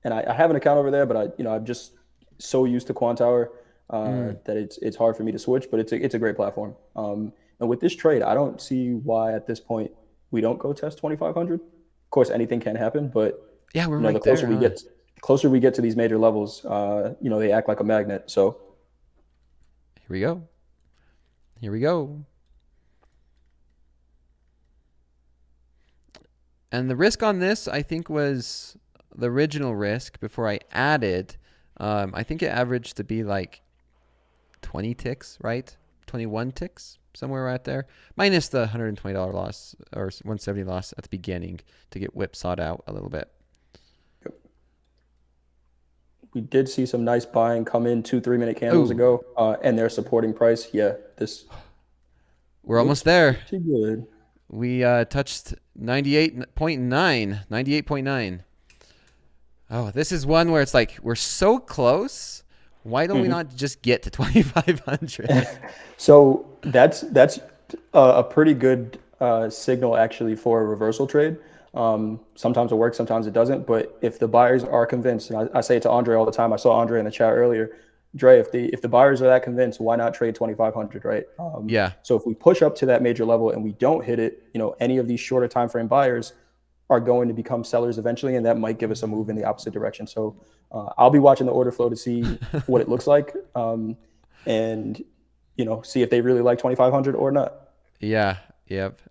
And I have an account over there, but I'm just so used to Quantower that it's hard for me to switch. But it's a great platform. And with this trade, I don't see why at this point we don't go test 2,500. Of course, anything can happen, but yeah, we're the closer we get to these major levels, they act like a magnet. So here we go. Here we go. And the risk on this, I think, was the original risk before I added. I think it averaged to be like 20 ticks, right? 21 ticks, somewhere right there. Minus the $120 loss or $170 loss at the beginning to get whipsawed out a little bit. We did see some nice buying come in 2-3 minute candles ago, and their supporting price. Yeah, we're almost there. Pretty good. We touched 98.9. Oh, this is one where it's like we're so close. Why don't we not just get to 2,500? So that's a pretty good signal actually for a reversal trade. Sometimes it works, sometimes it doesn't. But if the buyers are convinced, and I say it to Andre all the time. I saw Andre in the chat earlier. Dre, if the buyers are that convinced, why not trade 2,500, right? Yeah. So if we push up to that major level and we don't hit it, any of these shorter time frame buyers are going to become sellers eventually, and that might give us a move in the opposite direction. So I'll be watching the order flow to see what it looks like, and see if they really like 2,500 or not. Yeah. Yep.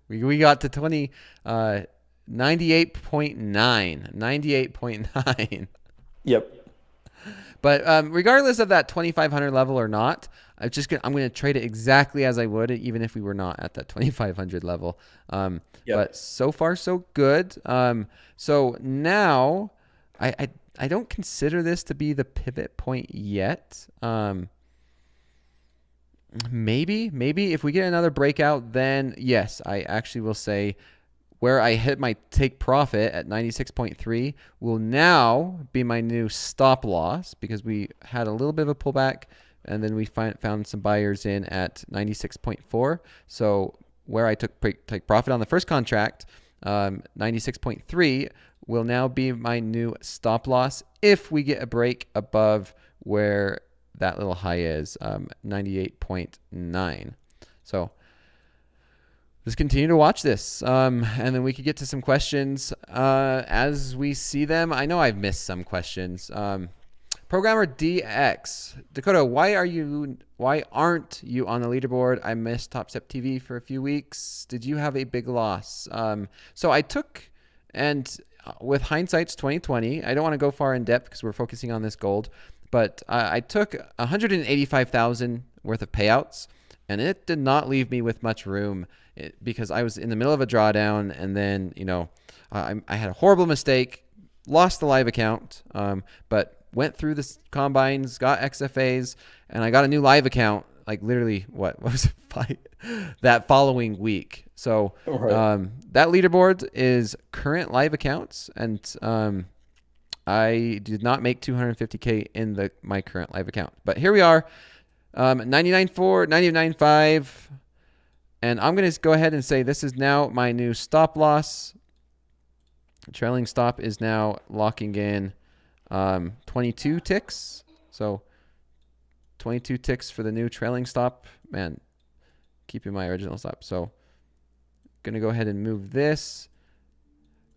We got to 98.9. Yep. But regardless of that 2,500 level or not, I'm going to trade it exactly as I would, even if we were not at that 2,500 level. But so far so good. So now I don't consider this to be the pivot point yet. Maybe if we get another breakout, then yes, I actually will say where I hit my take profit at 96.3 will now be my new stop loss, because we had a little bit of a pullback and then we found some buyers in at 96.4. So where I take profit on the first contract, 96.3 will now be my new stop loss if we get a break above where that little high is, 98.9. So just continue to watch this, and then we could get to some questions as we see them. I know I've missed some questions. Programmer DX, Dakota, why aren't you on the leaderboard? I missed TopstepTV for a few weeks. Did you have a big loss? So I took, and with hindsight's 2020, I don't want to go far in depth because we're focusing on this gold, but I took 185,000 worth of payouts, and it did not leave me with much room because I was in the middle of a drawdown, and then I had a horrible mistake, lost the live account, but went through the combines, got XFAs, and I got a new live account like literally what was it, that following week. So that leaderboard is current live accounts, and I did not make 250K in my current live account, but here we are, 99.4, 99.5. And I'm going to go ahead and say this is now my new stop loss. Trailing stop is now locking in 22 ticks. So 22 ticks for the new trailing stop. Man, keeping my original stop. So Going to go ahead and move this.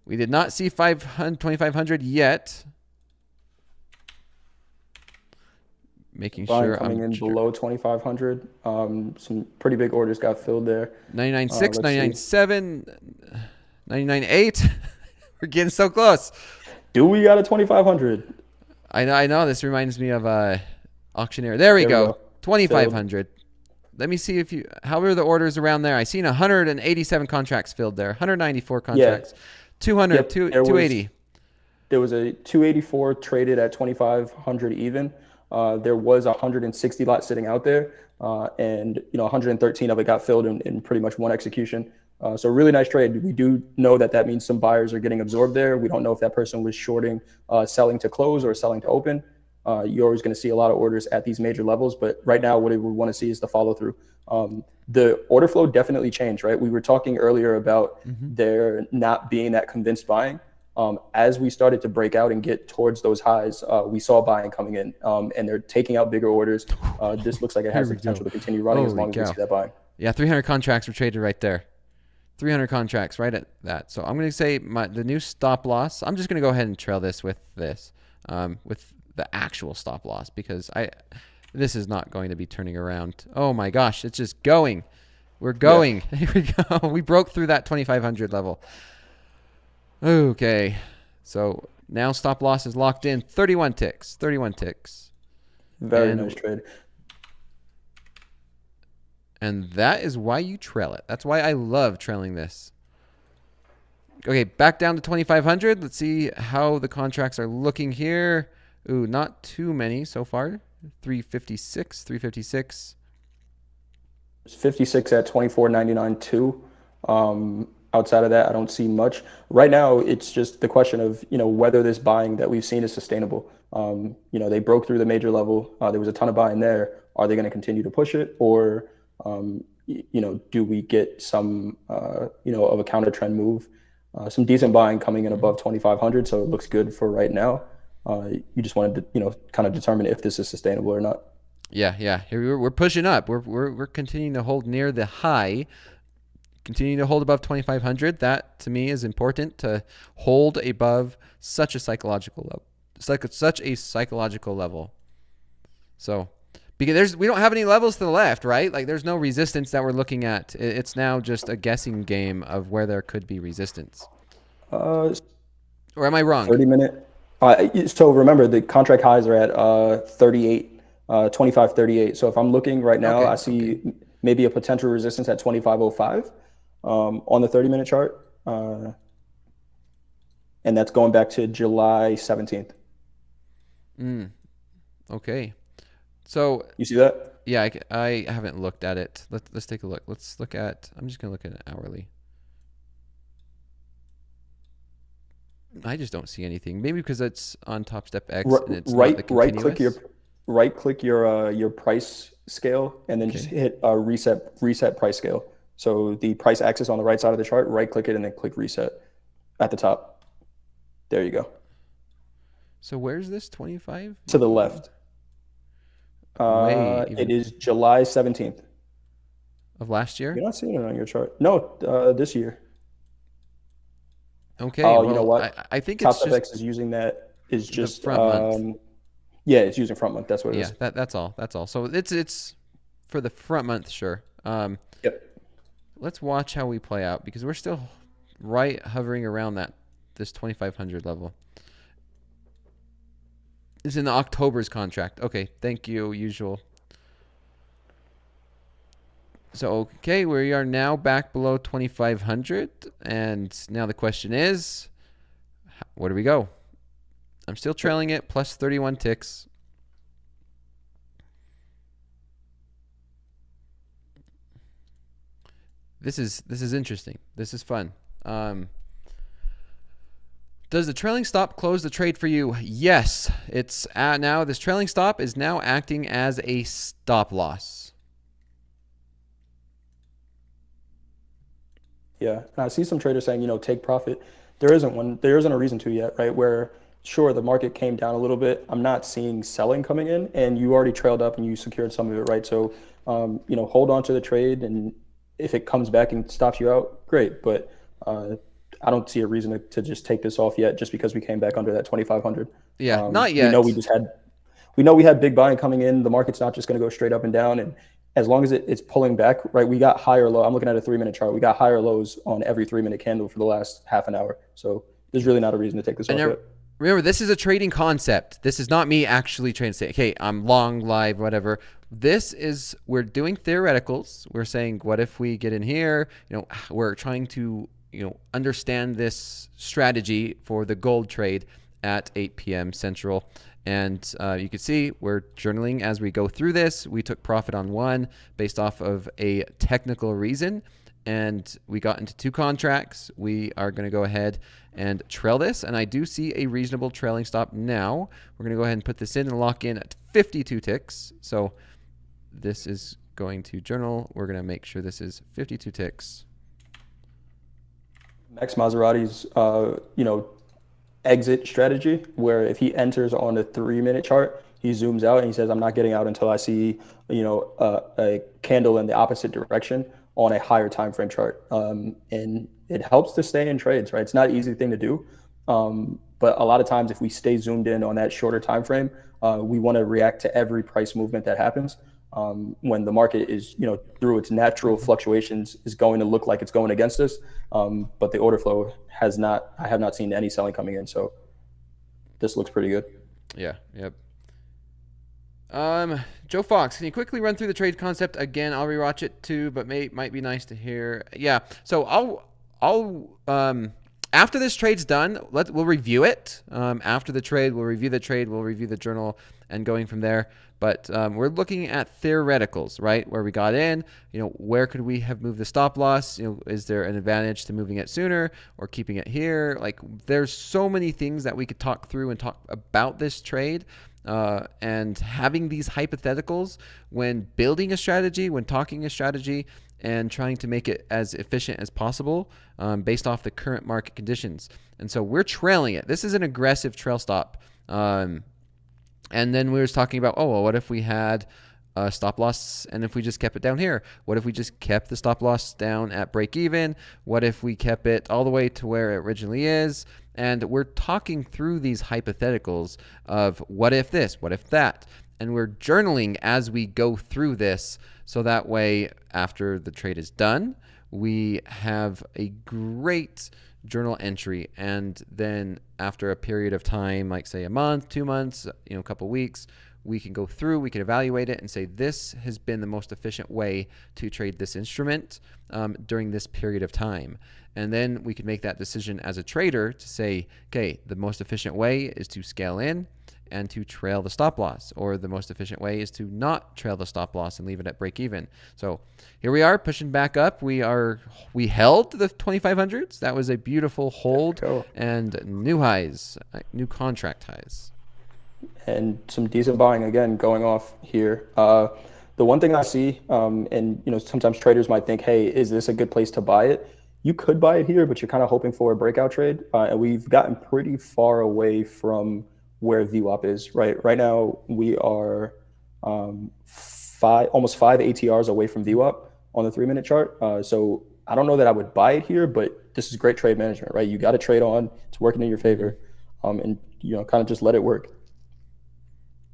We did not see 2,500 yet. Making Buying sure coming I'm in below 2,500. Some pretty big orders got filled there. 99.6, 99.7, 99.8. We're getting so close. Do we got a 2,500? I know. This reminds me of auctioneer. There we go. 2,500. Let me see how are the orders around there? I seen 187 contracts filled there. 194 contracts. Yeah. 200, yep, 280. There was a 284 traded at 2,500 even. There was 160 lots sitting out there, and 113 of it got filled in pretty much one execution. So really nice trade. We do know that means some buyers are getting absorbed there. We don't know if that person was shorting, selling to close or selling to open. You're always going to see a lot of orders at these major levels, but right now what we want to see is the follow through. The order flow definitely changed, right? We were talking earlier about there not being that convinced buying. As we started to break out and get towards those highs, we saw buying coming in, and they're taking out bigger orders. This looks like it has the potential to continue running as long as we see that buying. Yeah, 300 contracts were traded right there. 300 contracts right at that. So I'm going to say the new stop loss. I'm just going to go ahead and trail this with with the actual stop loss, because this is not going to be turning around. Oh my gosh, it's just going. We're going. Yeah. Here we go. We broke through that 2,500 level. Okay, so now stop loss is locked in. 31 ticks. 31 ticks. Very nice trade. And that is why you trail it. That's why I love trailing this. Okay, back down to 2,500. Let's see how the contracts are looking here. Ooh, not too many so far. 356, 356. 56 at 24.99 too. Outside of that, I don't see much. Right now, it's just the question of, whether this buying that we've seen is sustainable. They broke through the major level. There was a ton of buying there. Are they going to continue to push it? Or, do we get some, of a counter trend move? Some decent buying coming in above 2,500. So it looks good for right now. You just wanted to, kind of determine if this is sustainable or not. Yeah. Here we're pushing up. We're continuing to hold near the high. Continuing to hold above 2,500. That to me is important, to hold above such a psychological level. It's like such a psychological level. So, because we don't have any levels to the left, right? Like there's no resistance that we're looking at. It's now just a guessing game of where there could be resistance. Or am I wrong? 30-minute. So remember, the contract highs are at 38, 25.38. So if I'm looking right now, I see maybe a potential resistance at 25.05 on the 30-minute chart. And that's going back to July 17th. Okay. So you see that? Yeah, I haven't looked at it. Let's take a look. Let's look at. I'm just gonna look at it hourly. I just don't see anything. Maybe because it's on Topstep X and it's not the continuous. Right click your price scale and then just hit reset price scale. So the price axis on the right side of the chart, right click it and then click reset at the top. There you go. So where's this 25? To the left. It is July 17th. Of last year? You're not seeing it on your chart. No, this year. Okay. Oh, well, you know what? I think it's Topstep just X is using that. Is just front month. Yeah, it's using front month. That's what it is. Yeah, that's all. That's all. So it's for the front month, sure. Yep. Let's watch how we play out, because we're still hovering around this 2,500 level. It's in the October's contract. Okay, thank you, usual. So, okay, we are now back below 2,500. And now the question is, where do we go? I'm still trailing it, plus 31 ticks. This is interesting. This is fun. Does the trailing stop close the trade for you? Yes. It's now this trailing stop is now acting as a stop loss. Yeah, and I see some traders saying, take profit. There isn't one. There isn't a reason to yet, right? Where sure, the market came down a little bit. I'm not seeing selling coming in, and you already trailed up and you secured some of it, right? So, hold on to the trade and if it comes back and stops you out, great. But I don't see a reason to just take this off yet, just because we came back under that 2,500. Yeah, not We know yet. we know we had big buying coming in. The market's not just going to go straight up and down. And as long as it's pulling back, right, we got higher low. I'm looking at a 3-minute chart. We got higher lows on every 3-minute candle for the last half an hour. So there's really not a reason to take this off yet. Remember, this is a trading concept. This is not me actually trading. Say, okay, I'm long, live, whatever. We're doing theoreticals. We're saying, what if we get in here? We're trying to, understand this strategy for the gold trade at 8 p.m. Central. And you can see we're journaling as we go through this. We took profit on one based off of a technical reason, and we got into 2 contracts. We are going to go ahead and trail this, and I do see a reasonable trailing stop now. We're going to go ahead and put this in and lock in at 52 ticks. So this is going to journal. We're going to make sure this is 52 ticks. Max Maserati's, exit strategy, where if he enters on a 3-minute chart, he zooms out and he says, I'm not getting out until I see, a candle in the opposite direction on a higher time frame chart. And it helps to stay in trades, right? It's not an easy thing to do. But a lot of times if we stay zoomed in on that shorter time frame, we want to react to every price movement that happens. When the market is, through its natural fluctuations, is going to look like it's going against us. But the order flow I have not seen any selling coming in. So this looks pretty good. Yeah. Yep. Joe Fox, can you quickly run through the trade concept again? I'll rewatch it too, but might be nice to hear. Yeah. So I'll after this trade's done, we'll review it. After the trade, we'll review the trade, we'll review the journal, and going from there. But we're looking at theoreticals, right? Where we got in, where could we have moved the stop loss? Is there an advantage to moving it sooner or keeping it here? Like, there's so many things that we could talk through and talk about this trade. And having these hypotheticals when building a strategy, when talking a strategy, and trying to make it as efficient as possible based off the current market conditions. And so we're trailing it. This is an aggressive trail stop. And then we were talking about, what if we had a stop loss and if we just kept it down here? What if we just kept the stop loss down at break even? What if we kept it all the way to where it originally is? And we're talking through these hypotheticals of what if this, what if that? And we're journaling as we go through this, so that way after the trade is done, we have a great journal entry. And then after a period of time, like say a month, 2 months, a couple weeks, we can go through, we can evaluate it and say, this has been the most efficient way to trade this instrument during this period of time. And then we can make that decision as a trader to say, okay, the most efficient way is to scale in and to trail the stop loss, or the most efficient way is to not trail the stop loss and leave it at break even. So here we are pushing back up. We held the 2500s. That was a beautiful hold and new highs, new contract highs. And some decent buying again going off here. The one thing I see, and sometimes traders might think, hey, is this a good place to buy it? You could buy it here, but you're kind of hoping for a breakout trade. And we've gotten pretty far away from where VWAP is, right? Right now, we are almost 5 ATRs away from VWAP on the 3-minute chart. So I don't know that I would buy it here, but this is great trade management, right? You got to trade on. It's working in your favor, and kind of just let it work.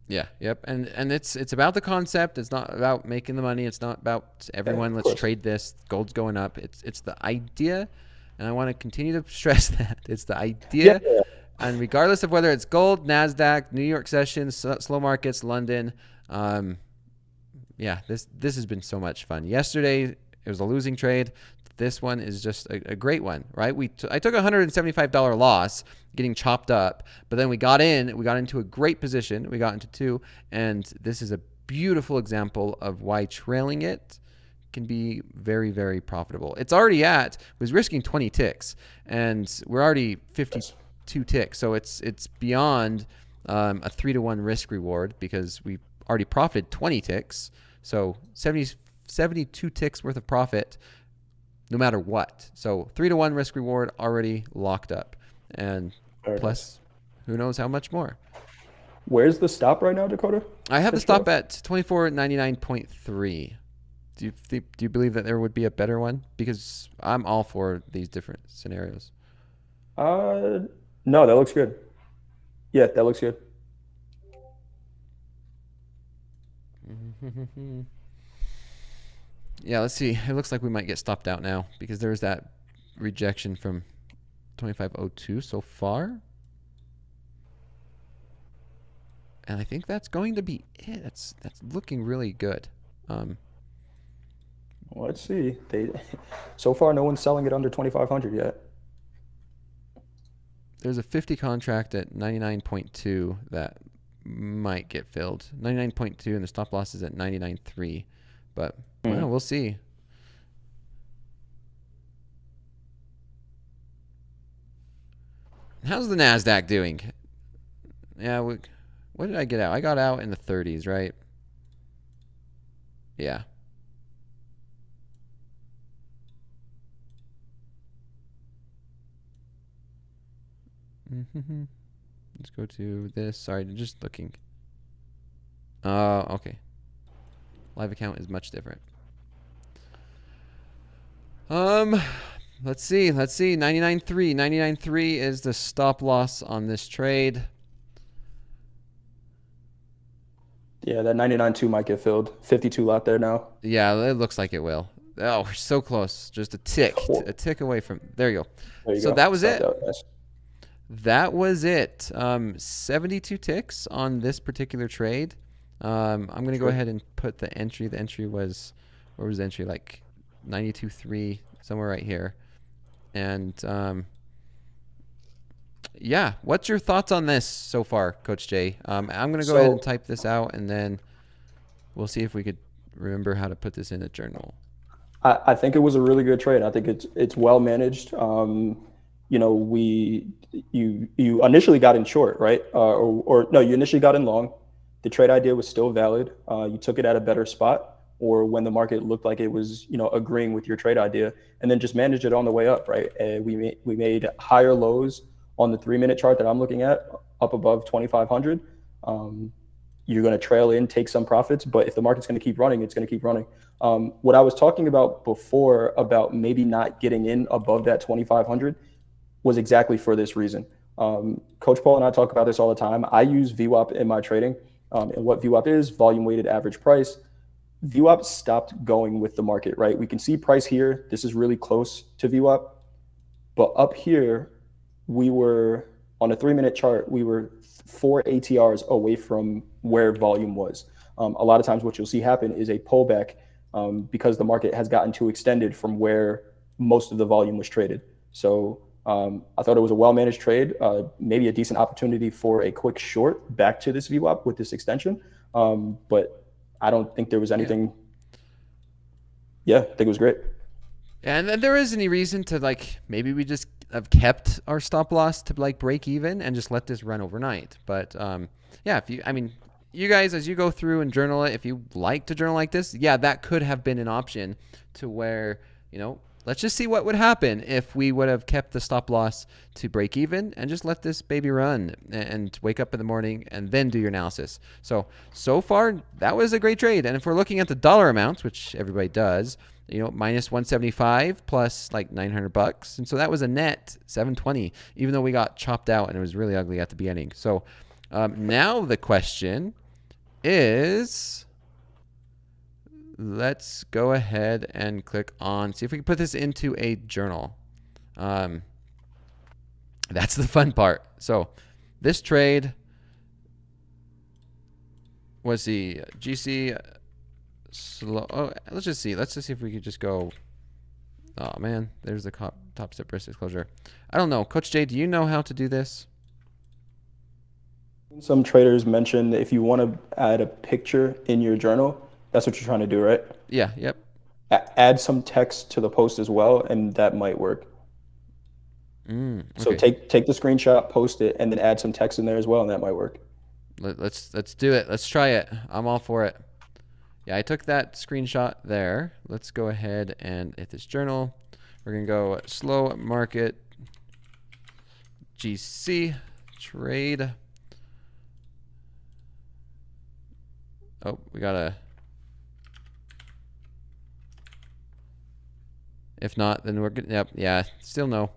Yeah, yep. And it's about the concept. It's not about making the money. It's not about everyone, let's trade this. Gold's going up. It's the idea, and I want to continue to stress that. It's the idea. Yeah. And regardless of whether it's gold, NASDAQ, New York sessions, slow markets, London, this has been so much fun. Yesterday, it was a losing trade. This one is just a great one, right? I took a $175 loss getting chopped up, but then we got into a great position. We got into 2, and this is a beautiful example of why trailing it can be very, very profitable. It's already was risking 20 ticks, and we're already 52 ticks. So it's beyond a 3-to-1 risk reward, because we already profited 20 ticks. So 72 ticks worth of profit no matter what. So 3-to-1 risk reward already locked up. And plus, who knows how much more. Where's the stop right now, Dakota? I have the stop at 24.99.3. Do you believe that there would be a better one? Because I'm all for these different scenarios. No, that looks good. Yeah, that looks good. Yeah, let's see. It looks like we might get stopped out now because there's that rejection from 2502 so far. And I think that's going to be it. That's looking really good. Let's see. So far, no one's selling it under 2,500 yet. There's a 50 contract at 99.2 that might get filled. 99.2 and the stop loss is at 99.3. But well, we'll see. How's the NASDAQ doing? Yeah, what did I get out? I got out in the 30s, right? Yeah. Let's go to this. Sorry, just looking. Okay. Live account is much different. Let's see. 99.3. 99.3 is the stop loss on this trade. Yeah, that 99.2 might get filled. 52 left there now. Yeah, it looks like it will. Oh, we're so close. Just a tick away from. There you go. There you So go. that was Stopped it. out, yes. That was it. 72 ticks on this particular trade. I'm going to go ahead and put the entry. The entry was, where was the entry? Like 92.3, somewhere right here. And yeah, what's your thoughts on this so far, Coach Jay? I'm going to go ahead and type this out, and then we'll see if we could remember how to put this in a journal. I think it was a really good trade. I think it's well managed. You know, you initially got in short, right? Or no, you initially got in long. The trade idea was still valid. You took it at a better spot, or when the market looked like it was, you know, agreeing with your trade idea, and then just managed it on the way up, right? We made higher lows on the 3-minute chart that I'm looking at, up above 2,500. You're going to trail in, take some profits, but if the market's going to keep running, it's going to keep running. What I was talking about before about maybe not getting in above that 2,500 was exactly for this reason. Coach Paul and I talk about this all the time. I use VWAP in my trading. And what VWAP is, volume weighted average price. VWAP stopped going with the market, right? We can see price here. This is really close to VWAP. But up here, we were on a 3-minute chart, we were 4 ATRs away from where volume was. A lot of times what you'll see happen is a pullback because the market has gotten too extended from where most of the volume was traded. So I thought it was a well-managed trade, maybe a decent opportunity for a quick short back to this VWAP with this extension. But I don't think there was anything. Yeah, I think it was great. And there isn't any reason to, like, maybe we just have kept our stop loss to like break even and just let this run overnight. But yeah, you guys, as you go through and journal it, if you like to journal like this, yeah, that could have been an option to where, you know, let's just see what would happen if we would have kept the stop loss to break even and just let this baby run and wake up in the morning and then do your analysis. So far, that was a great trade. And if we're looking at the dollar amounts, which everybody does, you know, minus 175 plus like $900. And so that was a net 720, even though we got chopped out and it was really ugly at the beginning. So now the question is, let's go ahead and click on, see if we can put this into a journal. That's the fun part. So this trade was the GC slow. Oh, let's just see if we could just go. Oh man, there's the top step risk disclosure. I don't know, Coach Jay, do you know how to do this? Some traders mentioned if you want to add a picture in your journal, that's what you're trying to do, right? Yeah. Yep. Add some text to the post as well, and that might work. Okay. So take the screenshot, post it, and then add some text in there as well, and that might work. Let's do it. Let's try it. I'm all for it. Yeah, I took that screenshot there. Let's go ahead and hit this journal. We're going to go slow market GC trade. Oh, we got to. If not, then we're good. Yep. Yeah. Still no.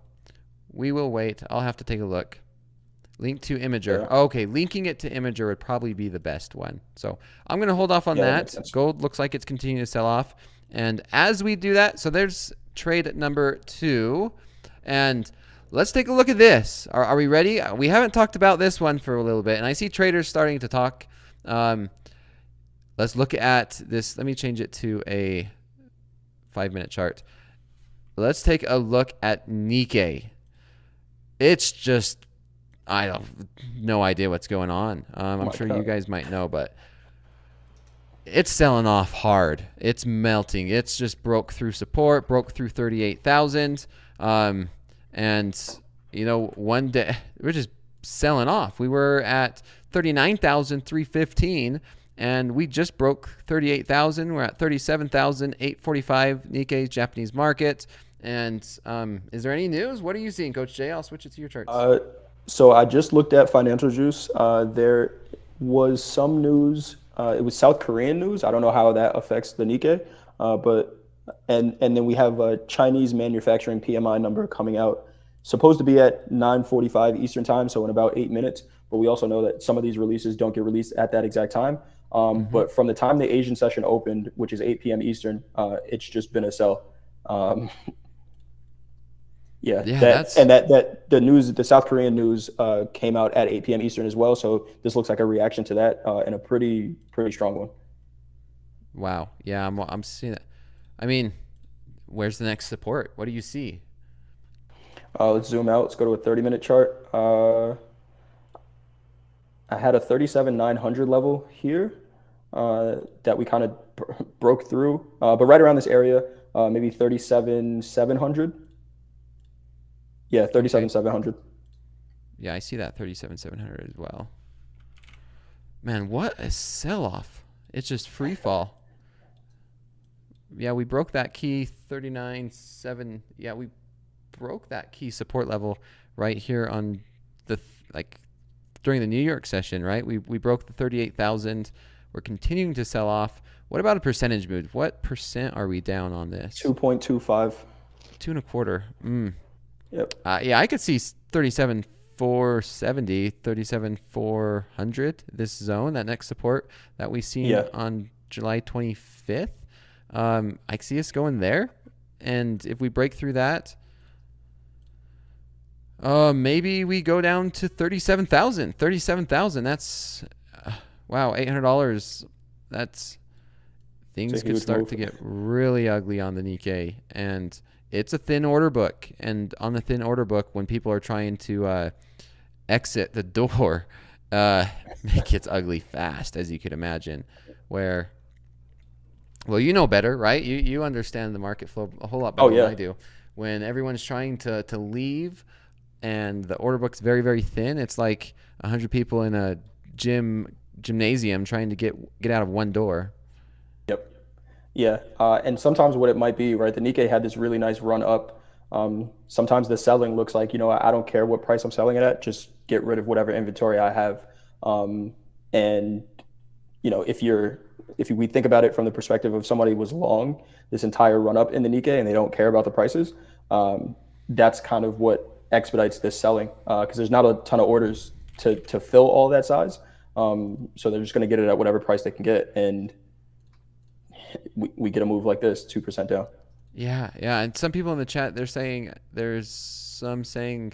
We will wait. I'll have to take a look. Link to Imager. Yeah. Okay, linking it to Imager would probably be the best one. So I'm going to hold off on Yeah, that that. makes sense. Gold looks like it's continuing to sell off. And as we do that, so there's trade number 2. And let's take a look at this. Are we ready? We haven't talked about this one for a little bit, and I see traders starting to talk. Let's look at this. Let me change it to a 5-minute chart. Let's take a look at Nikkei. It's just, I don't, no idea what's going on. I'm sure you guys might know, but it's selling off hard. It's melting. It's just broke through support, broke through 38,000. And, you know, one day we're just selling off. We were at 39,315 and we just broke 38,000. We're at 37,845 Nikkei's Japanese market. And is there any news? What are you seeing, Coach Jay? I'll switch it to your charts. So I just looked at Financial Juice. There was some news. It was South Korean news. I don't know how that affects the Nikkei, but then we have a Chinese manufacturing PMI number coming out, supposed to be at 9:45 Eastern time, so in about 8 minutes. But we also know that some of these releases don't get released at that exact time. But from the time the Asian session opened, which is 8 p.m. Eastern, it's just been a sell. The news, the South Korean news, came out at 8 p.m. Eastern as well. So this looks like a reaction to that, and a pretty strong one. Wow. Yeah, I'm seeing that. I mean, where's the next support? What do you see? Let's zoom out. Let's go to a 30-minute chart. I had a 37,900 level here that we kind of broke through, but right around this area, maybe 37,700. Yeah, 37,700. Yeah, I see that 37,700 as well. Man, what a sell-off. It's just free fall. Yeah, we broke that key 39.7. Yeah, we broke that key support level right here on the during the New York session, right? We broke the 38,000. We're continuing to sell off. What about a percentage move? What percent are we down on this? 2.25. 2.25. Yep. Yeah, I could see 37,470, 37,400, this zone, that next support that we seen on July 25th. I see us going there. And if we break through that, maybe we go down to 37,000. 37,000. That's, wow, $800. That's, things could start to get really ugly on the Nikkei. And it's a thin order book. And on the thin order book, when people are trying to exit the door, it gets ugly fast, as you could imagine. Where, well, you know better, right? You understand the market flow a whole lot better than I do. When everyone's trying to leave and the order book's very, very thin, it's like 100 people in a gymnasium trying to get out of one door. Yep. Yeah. And sometimes what it might be, right? The Nikkei had this really nice run up. Sometimes the selling looks like, I don't care what price I'm selling it at, just get rid of whatever inventory I have. And if we think about it from the perspective of somebody who was long this entire run up in the Nikkei and they don't care about the prices, that's kind of what expedites this selling, because there's not a ton of orders to fill all that size. So they're just going to get it at whatever price they can get. And we get a move like this, 2% down. Yeah. And some people in the chat, there's some saying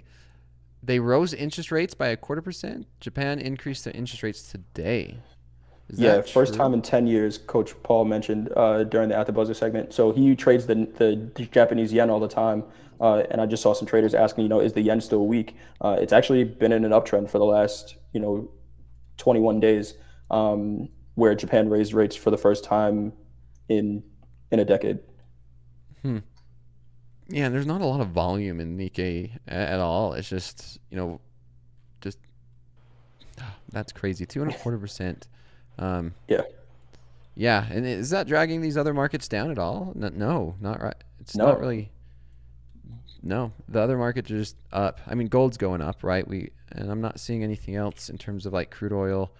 they rose interest rates by 0.25%. Japan increased their interest rates today. Is that first true? time in 10 years, Coach Paul mentioned during the At the Buzzer segment. So he trades the Japanese yen all the time. And I just saw some traders asking, is the yen still weak? It's actually been in an uptrend for the last, 21 days, where Japan raised rates for the first time in a decade. Yeah, there's not a lot of volume in Nikkei at all. It's just, that's crazy. 2.25%. Yeah. And is that dragging these other markets down at all? No, not right. It's not really. No, the other markets are just up. I mean, gold's going up, right? And I'm not seeing anything else in terms of like crude oil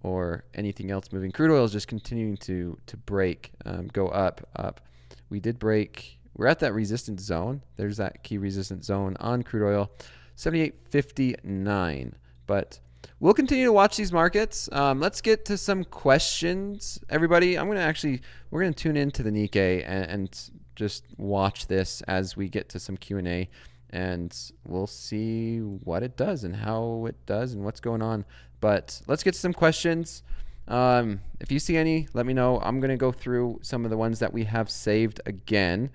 or anything else moving. Crude oil is just continuing to break, go up. We did break. we're at that resistance zone. There's that key resistance zone on crude oil, 78.59. But we'll continue to watch these markets. Let's get to some questions, everybody. We're going to tune into the Nikkei and just watch this as we get to some Q&A, and we'll see what it does and how it does and what's going on. But let's get to some questions. If you see any, let me know. I'm going to go through some of the ones that we have saved again.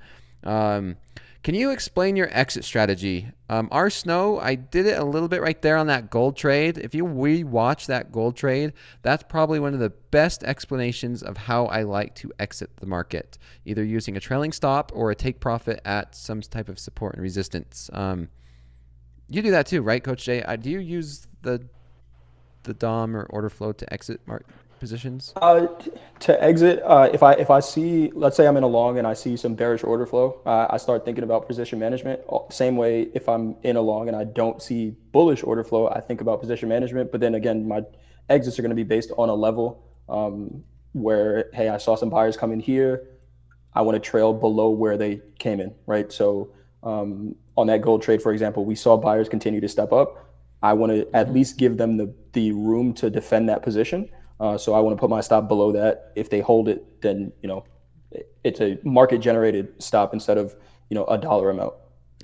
Can you explain your exit strategy? R Snow, I did it a little bit right there on that gold trade. If you rewatch that gold trade, that's probably one of the best explanations of how I like to exit the market, either using a trailing stop or a take profit at some type of support and resistance. You do that too, right, Coach Jay? Do you use the DOM or order flow to exit positions? To exit, if I see, let's say I'm in a long and I see some bearish order flow, I start thinking about position management. Same way, if I'm in a long and I don't see bullish order flow, I think about position management. But then again, my exits are going to be based on a level where, hey, I saw some buyers come in here. I want to trail below where they came in, right? So on that gold trade, for example, we saw buyers continue to step up. I want to at least give them the room to defend that position. So I want to put my stop below that. If they hold it, then, it's a market generated stop instead of, a dollar amount.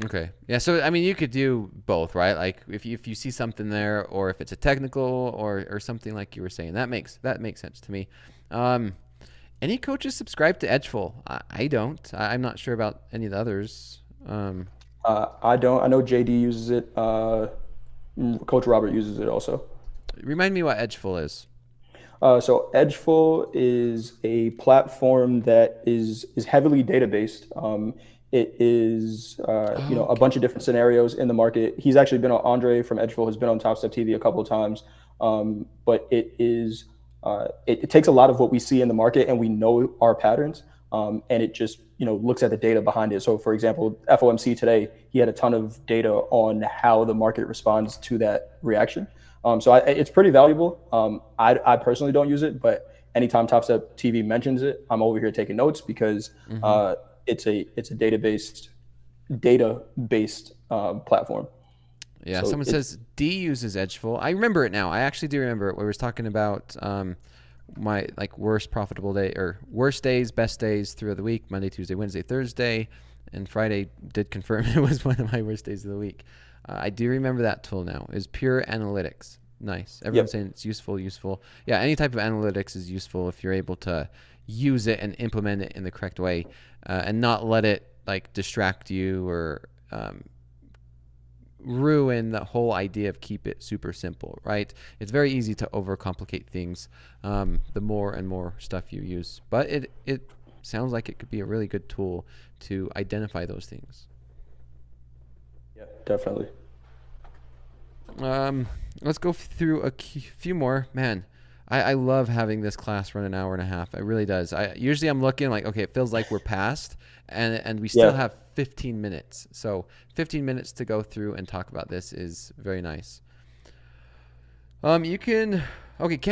Okay. Yeah. So, I mean, you could do both, right? Like if you see something there, or if it's a technical or something like you were saying, that makes sense to me. Any coaches subscribe to Edgeful? I don't. I'm not sure about any of the others. I don't. I know JD uses it. Coach Robert uses it also. Remind me what Edgeful is. So Edgeful is a platform that is heavily data-based. It is, a bunch of different scenarios in the market. He's actually been on, Andre from Edgeful has been on TopstepTV a couple of times. But it is, it takes a lot of what we see in the market and we know our patterns. And it just, looks at the data behind it. So for example, FOMC today, he had a ton of data on how the market responds to that reaction. So it's pretty valuable. I personally don't use it, but anytime TopstepTV mentions it, I'm over here taking notes because it's a data-based platform. Yeah, So someone says D uses Edgeful. I remember it now. I actually do remember it. We were talking about my worst profitable day or worst days, best days throughout the week: Monday, Tuesday, Wednesday, Thursday, and Friday did confirm it was one of my worst days of the week. I do remember that tool now. It's pure analytics. Nice. Everyone's saying it's useful. Yeah, any type of analytics is useful if you're able to use it and implement it in the correct way, and not let it distract you or ruin the whole idea of keep it super simple, right? It's very easy to overcomplicate things the more and more stuff you use. But it sounds like it could be a really good tool to identify those things. Yeah, definitely. Let's go through a few more. Man, I love having this class run an hour and a half. It really does. Usually I'm looking okay, it feels like we're past, and we still have 15 minutes. So 15 minutes to go through and talk about this is very nice. Can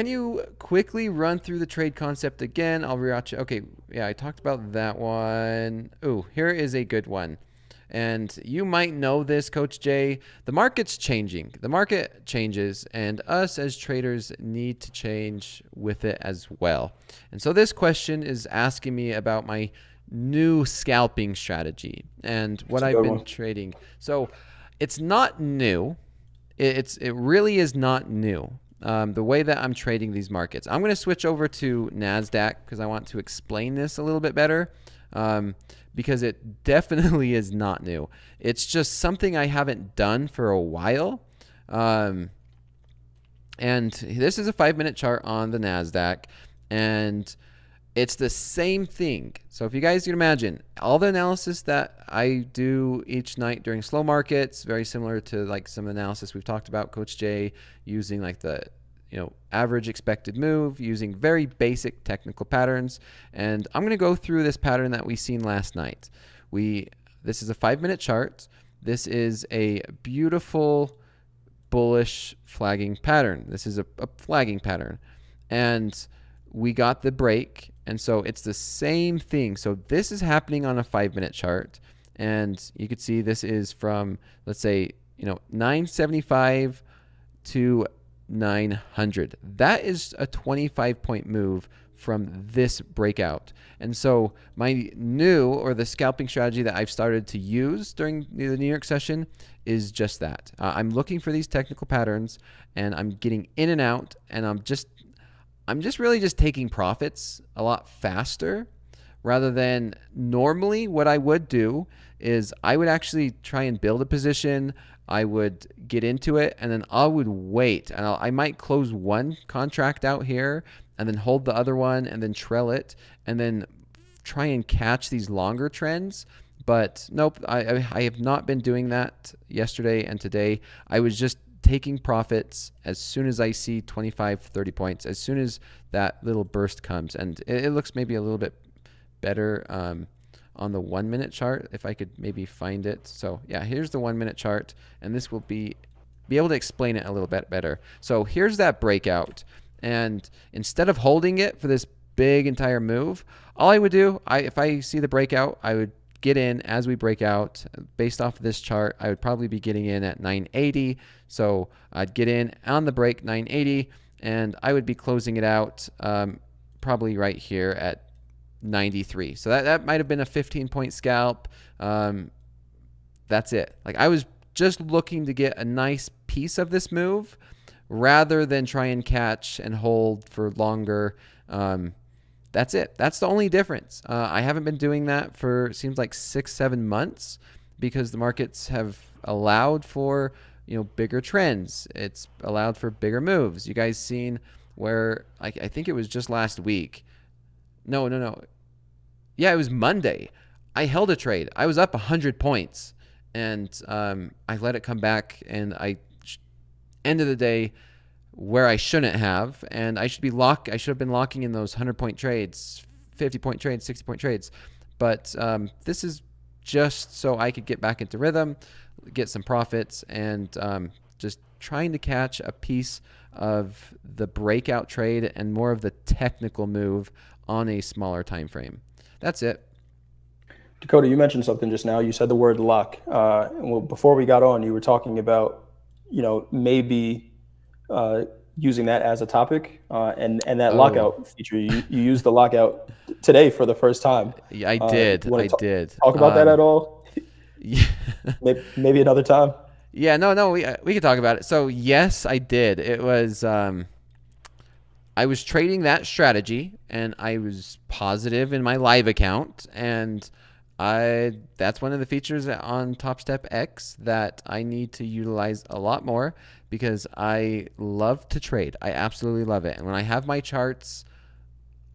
you quickly run through the trade concept again? I'll rewatch it. Okay, yeah, I talked about that one. Ooh, here is a good one. And you might know this, Coach Jay. The market's changing. The market changes, and us as traders need to change with it as well. And so this question is asking me about my new scalping strategy and what I've been trading. So it's not new. It really is not new. The way that I'm trading these markets. I'm going to switch over to NASDAQ because I want to explain this a little bit better. Because it definitely is not new. It's just something I haven't done for a while. And this is a 5-minute chart on the NASDAQ, and it's the same thing. So if you guys can imagine, all the analysis that I do each night during slow markets, very similar to some analysis we've talked about, Coach Jay, using the average expected move, using very basic technical patterns. And I'm going to go through this pattern that we seen last night. This is a 5-minute chart. This is a beautiful bullish flagging pattern. This is a flagging pattern. And we got the break, And so it's the same thing. So this is happening on a 5-minute chart. And you could see this is from, let's say, 975 to 900. That is a 25-point move from this breakout. And so my new, or the scalping strategy that I've started to use during the New York session is just that. I'm looking for these technical patterns, and I'm getting in and out, and I'm just really just taking profits a lot faster, rather than normally what I would do is I would actually try and build a position. I would get into it, and then I would wait, and I might close one contract out here and then hold the other one and then trail it and then try and catch these longer trends. But nope, I have not been doing that yesterday and today. I was just taking profits as soon as I see 25, 30 points, as soon as that little burst comes. And it looks maybe a little bit better on the 1-minute chart, if I could maybe find it. So yeah, here's the 1-minute chart, and this will be able to explain it a little bit better. So here's that breakout, and instead of holding it for this big entire move, all I would do, if I see the breakout, I would get in as we break out. Based off of this chart, I would probably be getting in at 980. So I'd get in on the break 980, and I would be closing it out probably right here at 93. So that might have been a 15-point scalp. That's it. Like, I was just looking to get a nice piece of this move rather than try and catch and hold for longer. That's it. That's the only difference. I haven't been doing that for, seems like 6-7 months, because the markets have allowed for, bigger trends. It's allowed for bigger moves. You guys seen where, I think it was just last week. No. Yeah, it was Monday. I held a trade. I was up 100 points, and I let it come back, and end of the day, where I shouldn't have, and I should have been locking in those 100-point trades, 50-point trades, 60-point trades. But this is just so I could get back into rhythm, get some profits, and just trying to catch a piece of the breakout trade and more of the technical move on a smaller time frame. That's it. Dakota, you mentioned something just now. You said the word luck. Well, before we got on, you were talking about, maybe using that as a topic, and that lockout feature. You used the lockout today for the first time. Yeah, I did. Talk about that at all? Yeah. Maybe another time. Yeah, no, we could talk about it. So yes, I did. It was I was trading that strategy, and I was positive in my live account, and that's one of the features on Topstep X that I need to utilize a lot more, because I love to trade. I absolutely love it. And when I have my charts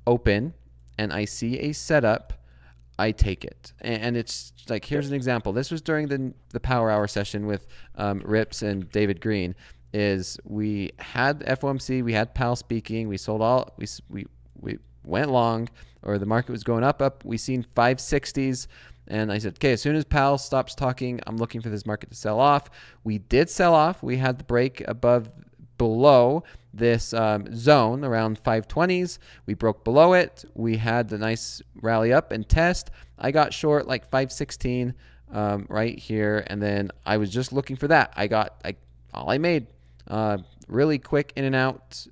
open and I see a setup, I take it. And it's like, here's an example. This was during the Power Hour session with Rips and David Green. Is we had FOMC, we had Powell speaking, we sold all, we went long, or the market was going up, we seen 560s, and I said, okay, as soon as Powell stops talking, I'm looking for this market to sell off. We did sell off. We had the break below this zone around 520s. We broke below it. We had the nice rally up and test. I got short like 516 right here, and then I was just looking for that. All I made, really quick in and out,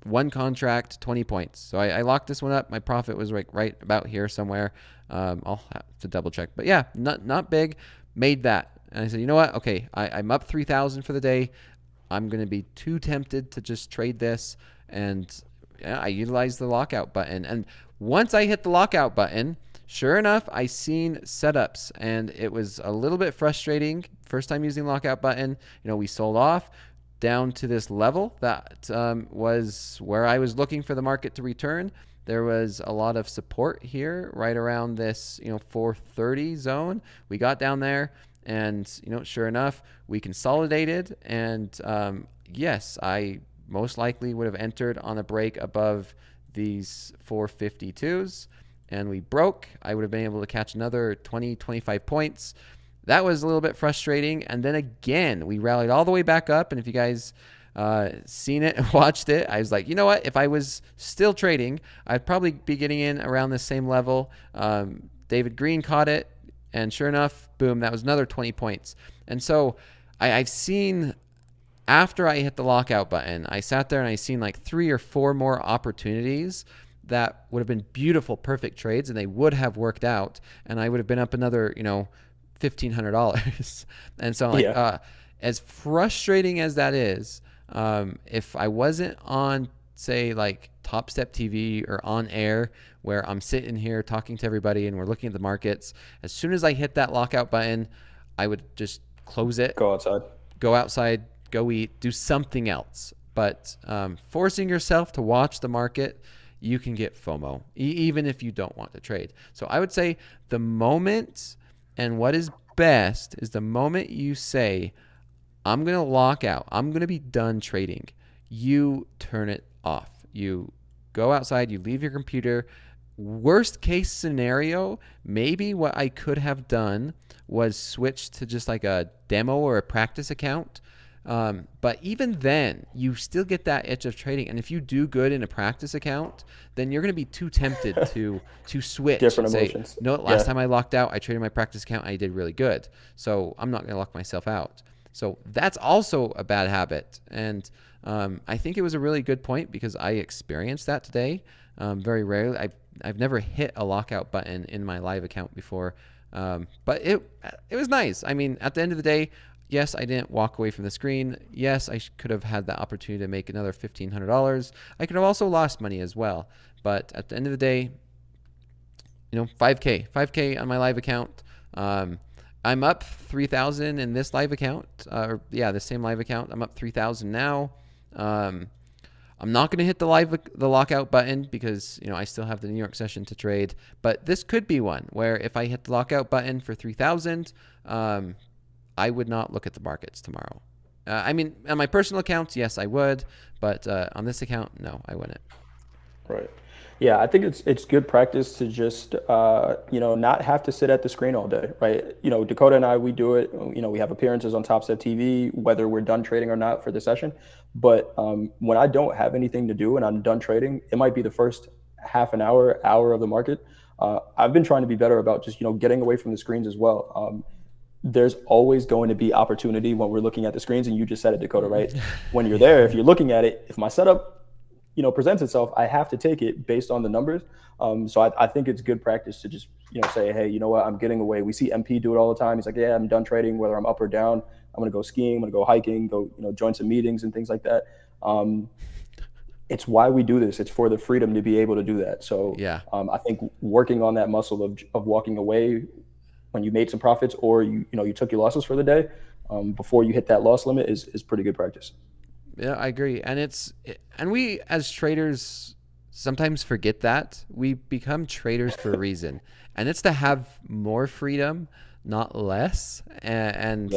one contract, 20 points. So I locked this one up. My profit was right about here somewhere. I'll have to double check, but yeah, not big. Made that, and I said, you know what? Okay, I'm up 3,000 for the day. I'm going to be too tempted to just trade this, and yeah, I utilized the lockout button. And once I hit the lockout button, sure enough, I seen setups, and it was a little bit frustrating. First time using lockout button, we sold off down to this level that was where I was looking for the market to return. There was a lot of support here right around this 430 zone. We got down there, and sure enough, we consolidated, and yes, I most likely would have entered on a break above these 452s, and we broke. I would have been able to catch another 20, 25 points. That was a little bit frustrating. And then again, we rallied all the way back up. And if you guys seen it, watched it. I was like, you know what? If I was still trading, I'd probably be getting in around the same level. David Green caught it, and sure enough, boom, that was another 20 points. And so I've seen, after I hit the lockout button, I sat there and I seen like 3 or 4 more opportunities that would have been beautiful, perfect trades, and they would have worked out, and I would have been up another, $1,500. And so I'm like, as frustrating as that is, if I wasn't on, say, like Topstep TV or on air, where I'm sitting here talking to everybody and we're looking at the markets, as soon as I hit that lockout button, I would just close it, Go outside, go eat, do something else. But forcing yourself to watch the market, you can get FOMO, even if you don't want to trade. So I would say the moment, and what is best, is the moment you say, I'm going to lock out, I'm going to be done trading, you turn it off. You go outside, you leave your computer. Worst case scenario, maybe what I could have done was switch to just like a demo or a practice account. But even then, you still get that itch of trading. And if you do good in a practice account, then you're going to be too tempted to switch. Different and say, emotions. no, last time I locked out, I traded my practice account, I did really good. So I'm not going to lock myself out. So that's also a bad habit. And I think it was a really good point because I experienced that today. Very rarely. I've never hit a lockout button in my live account before. But it was nice. I mean, at the end of the day, yes, I didn't walk away from the screen. Yes, I could have had the opportunity to make another $1,500. I could have also lost money as well. But at the end of the day, 5K on my live account. I'm up 3,000 in this live account. The same live account. I'm up 3,000 now. I'm not going to hit the lockout button because I still have the New York session to trade. But this could be one where if I hit the lockout button for 3,000, I would not look at the markets tomorrow. I mean, on my personal accounts, yes, I would, but on this account, no, I wouldn't. Right. Yeah, I think it's good practice to just not have to sit at the screen all day, right? Dakota and I, we do it. We have appearances on Topstep TV, whether we're done trading or not for the session. But when I don't have anything to do and I'm done trading, it might be the first half an hour of the market. I've been trying to be better about just getting away from the screens as well. There's always going to be opportunity when we're looking at the screens, and you just said it, Dakota, right? When you're there, if you're looking at it, if my setup presents itself, I have to take it based on the numbers. So I think it's good practice to just, say, hey, you know what, I'm getting away. We see MP do it all the time. He's like, yeah, I'm done trading, whether I'm up or down. I'm going to go skiing, I'm going to go hiking, join some meetings and things like that. It's why we do this. It's for the freedom to be able to do that. So yeah. I think working on that muscle of walking away when you made some profits or you took your losses for the day before you hit that loss limit is pretty good practice. Yeah, I agree. And we as traders sometimes forget that. We become traders for a reason. And it's to have more freedom, not less. And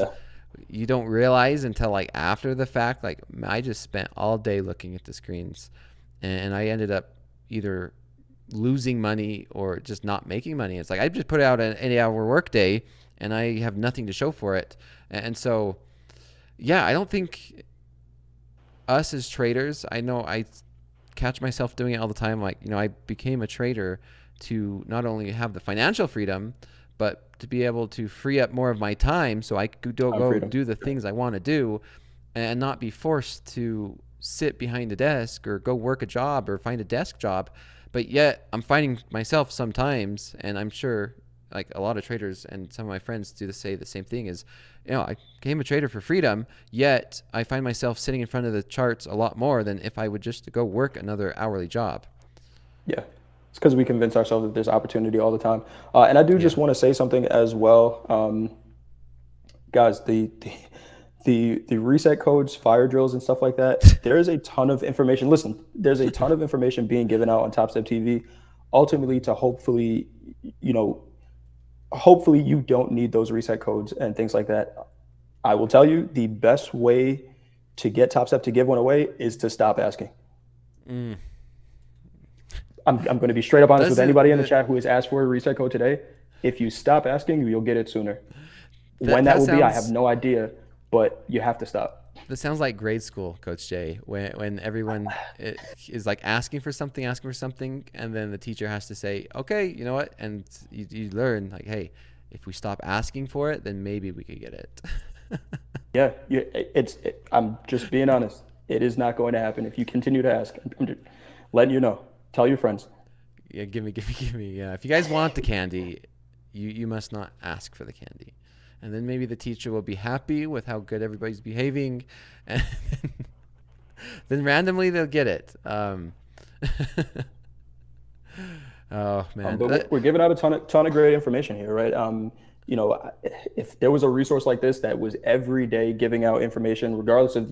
you don't realize until like after the fact, like I just spent all day looking at the screens and I ended up either losing money or just not making money. It's like I just put out an 8-hour work day and I have nothing to show for it. And so, yeah, I don't think us as traders, I know I catch myself doing it all the time. Like, I became a trader to not only have the financial freedom, but to be able to free up more of my time so I could go do the things I want to do and not be forced to sit behind a desk or go work a job or find a desk job. But yet I'm finding myself sometimes, and I'm sure like a lot of traders and some of my friends say the same thing is, I became a trader for freedom, yet I find myself sitting in front of the charts a lot more than if I would just go work another hourly job. Yeah. It's because we convince ourselves that there's opportunity all the time. And I do just want to say something as well. Guys, the reset codes, fire drills and stuff like that, there is a ton of information. Listen, there's a ton of information being given out on Topstep TV, ultimately to hopefully you don't need those reset codes and things like that. I will tell you the best way to get Topstep to give one away is to stop asking. I'm going to be straight up honest with anybody in the chat who has asked for a reset code today. If you stop asking, you'll get it sooner. When that will be, I have no idea, but you have to stop. This sounds like grade school, Coach Jay, when everyone is like asking for something, and then the teacher has to say, okay, you know what? And you learn like, hey, if we stop asking for it, then maybe we could get it. Yeah, I'm just being honest. It is not going to happen if you continue to ask. I'm just letting you know. Tell your friends. Yeah, give me. Yeah, if you guys want the candy, you must not ask for the candy. And then maybe the teacher will be happy with how good everybody's behaving, and then randomly they'll get it. Oh man, But we're giving out a ton of great information here, right? If there was a resource like this that was every day giving out information, regardless of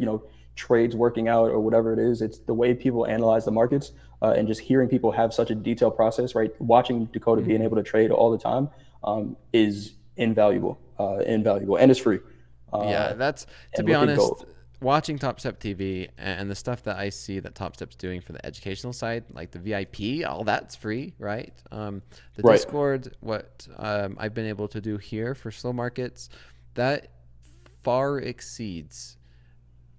trades working out or whatever it is, it's the way people analyze the markets, and just hearing people have such a detailed process, right? Watching Dakota being able to trade all the time is invaluable, and it's free. Yeah, that's, to be honest, watching Topstep TV and the stuff that I see that Topstep's doing for the educational side, like the VIP, all that's free, right? The Right. Discord, what I've been able to do here for slow markets, that far exceeds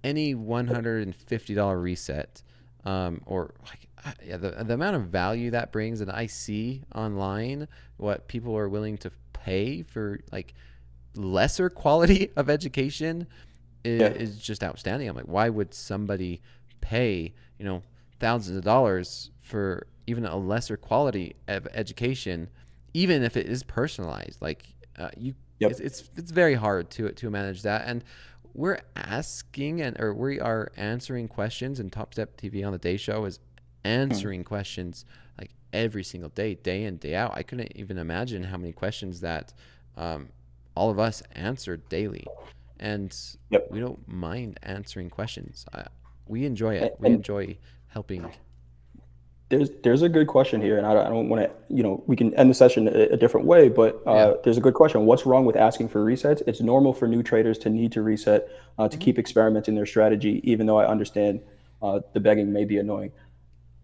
any $150 reset, or like, yeah, the amount of value that brings, and I see online what people are willing to pay for like lesser quality of education is just outstanding. I'm like, why would somebody pay thousands of dollars for even a lesser quality of education, even if it is personalized? Like it's very hard to manage that. And we're asking or we are answering questions, and Topstep TV on the day show is answering questions like every single day in, day out. I couldn't even imagine how many questions that all of us answer daily. And we don't mind answering questions. We enjoy it. We enjoy helping. There's a good question here, and I don't want to, we can end the session a different way, but there's a good question. What's wrong with asking for resets? It's normal for new traders to need to reset to keep experimenting their strategy, even though I understand the begging may be annoying.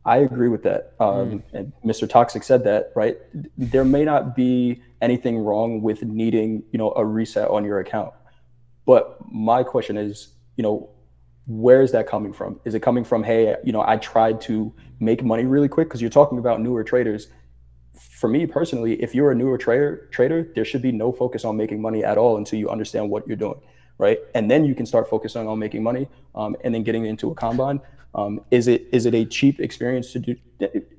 I agree with that. And Mr. Toxic said that, right? There may not be anything wrong with needing, a reset on your account. But my question is, where is that coming from? Is it coming from, hey, I tried to make money really quick? Because you're talking about newer traders. For me personally, if you're a newer trader, there should be no focus on making money at all until you understand what you're doing, right? And then you can start focusing on making money, and then getting into a combine. Is it a cheap experience to do,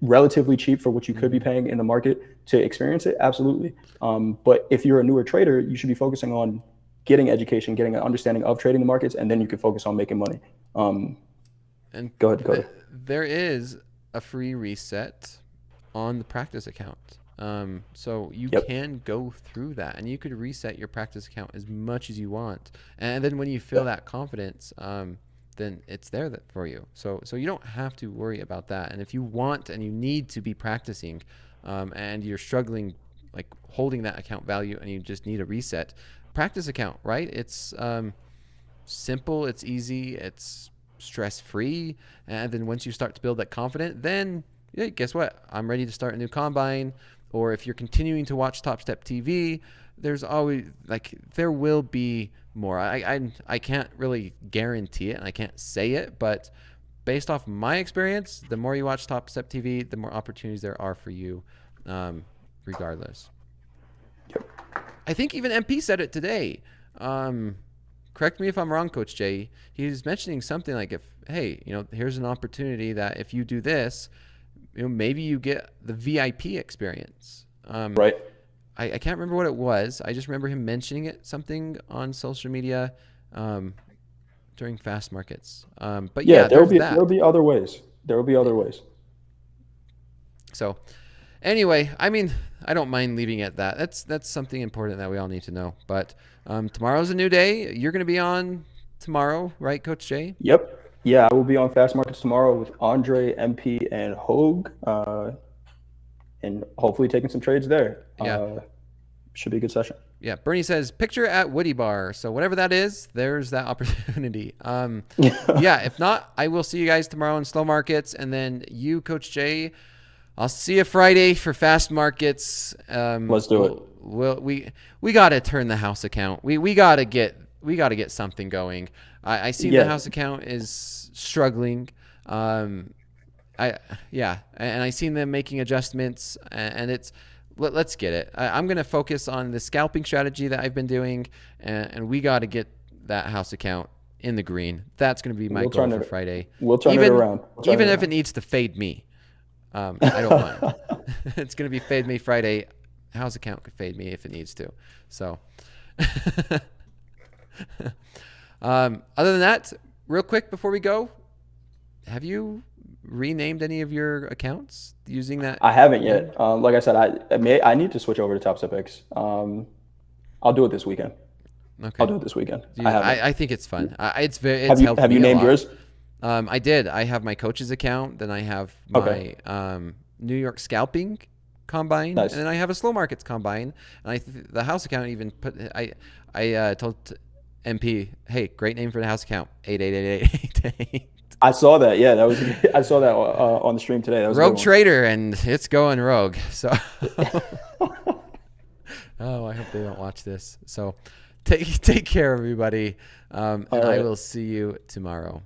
relatively cheap for what you could be paying in the market to experience it? Absolutely. But if you're a newer trader, you should be focusing on getting education, getting an understanding of trading the markets, and then you can focus on making money. And go ahead, Dakota. There is a free reset on the practice account. So you can go through that, and you could reset your practice account as much as you want. And then when you feel that confidence, then it's there for you. So you don't have to worry about that. And if you want and you need to be practicing, and you're struggling, like holding that account value, and you just need a reset, practice account, right? It's simple, it's easy, it's stress-free. And then once you start to build that confidence, then guess what? I'm ready to start a new combine. Or if you're continuing to watch Topstep TV, there's always there will be more. I can't really guarantee it, and I can't say it, but based off my experience, the more you watch Topstep TV, the more opportunities there are for you, regardless. I think even MP said it today. Correct me if I'm wrong, Coach Jay. He was mentioning something like, here's an opportunity that if you do this, maybe you get the VIP experience. Right. I can't remember what it was. I just remember him mentioning something on social media during fast markets. But there'll be other ways. There will be other ways. So anyway, I mean, I don't mind leaving it at that. That's something important that we all need to know. But tomorrow's a new day. You're going to be on tomorrow, right, Coach Jay? Yep. Yeah, I will be on Fast Markets tomorrow with Andre, MP, and Hoag, and hopefully taking some trades there. Yeah. Should be a good session. Yeah, Bernie says, picture at Woody Bar. So whatever that is, there's that opportunity. If not, I will see you guys tomorrow in slow markets. And then you, Coach Jay, I'll see you Friday for fast markets. Let's do it. We got to turn the house account. We got to get we got to get something going. I see Yeah. the house account is struggling. And I seen them making adjustments, and let's get it. I'm gonna focus on the scalping strategy that I've been doing, and we got to get that house account in the green. That's gonna be my goal for Friday. We'll turn it around. Even if it needs to fade me, I don't mind. It's gonna be fade me Friday. House account could fade me if it needs to. So, other than that, real quick before we go, have you renamed any of your accounts using that? I haven't yet. Like I said, I need to switch over to Topstep X. I'll do it this weekend. Okay. I'll do it this weekend. I think it's fun. It's have you named yours? I did. I have my coach's account. Then I have my New York scalping combine, Nice. and then I have a slow markets combine. And the house account even put. I told MP, hey, great name for the house account. 88888. I saw that. Yeah, I saw that on the stream today. That was Rogue Trader, and it's going rogue. So, oh, I hope they don't watch this. So, take care, everybody, and I will see you tomorrow.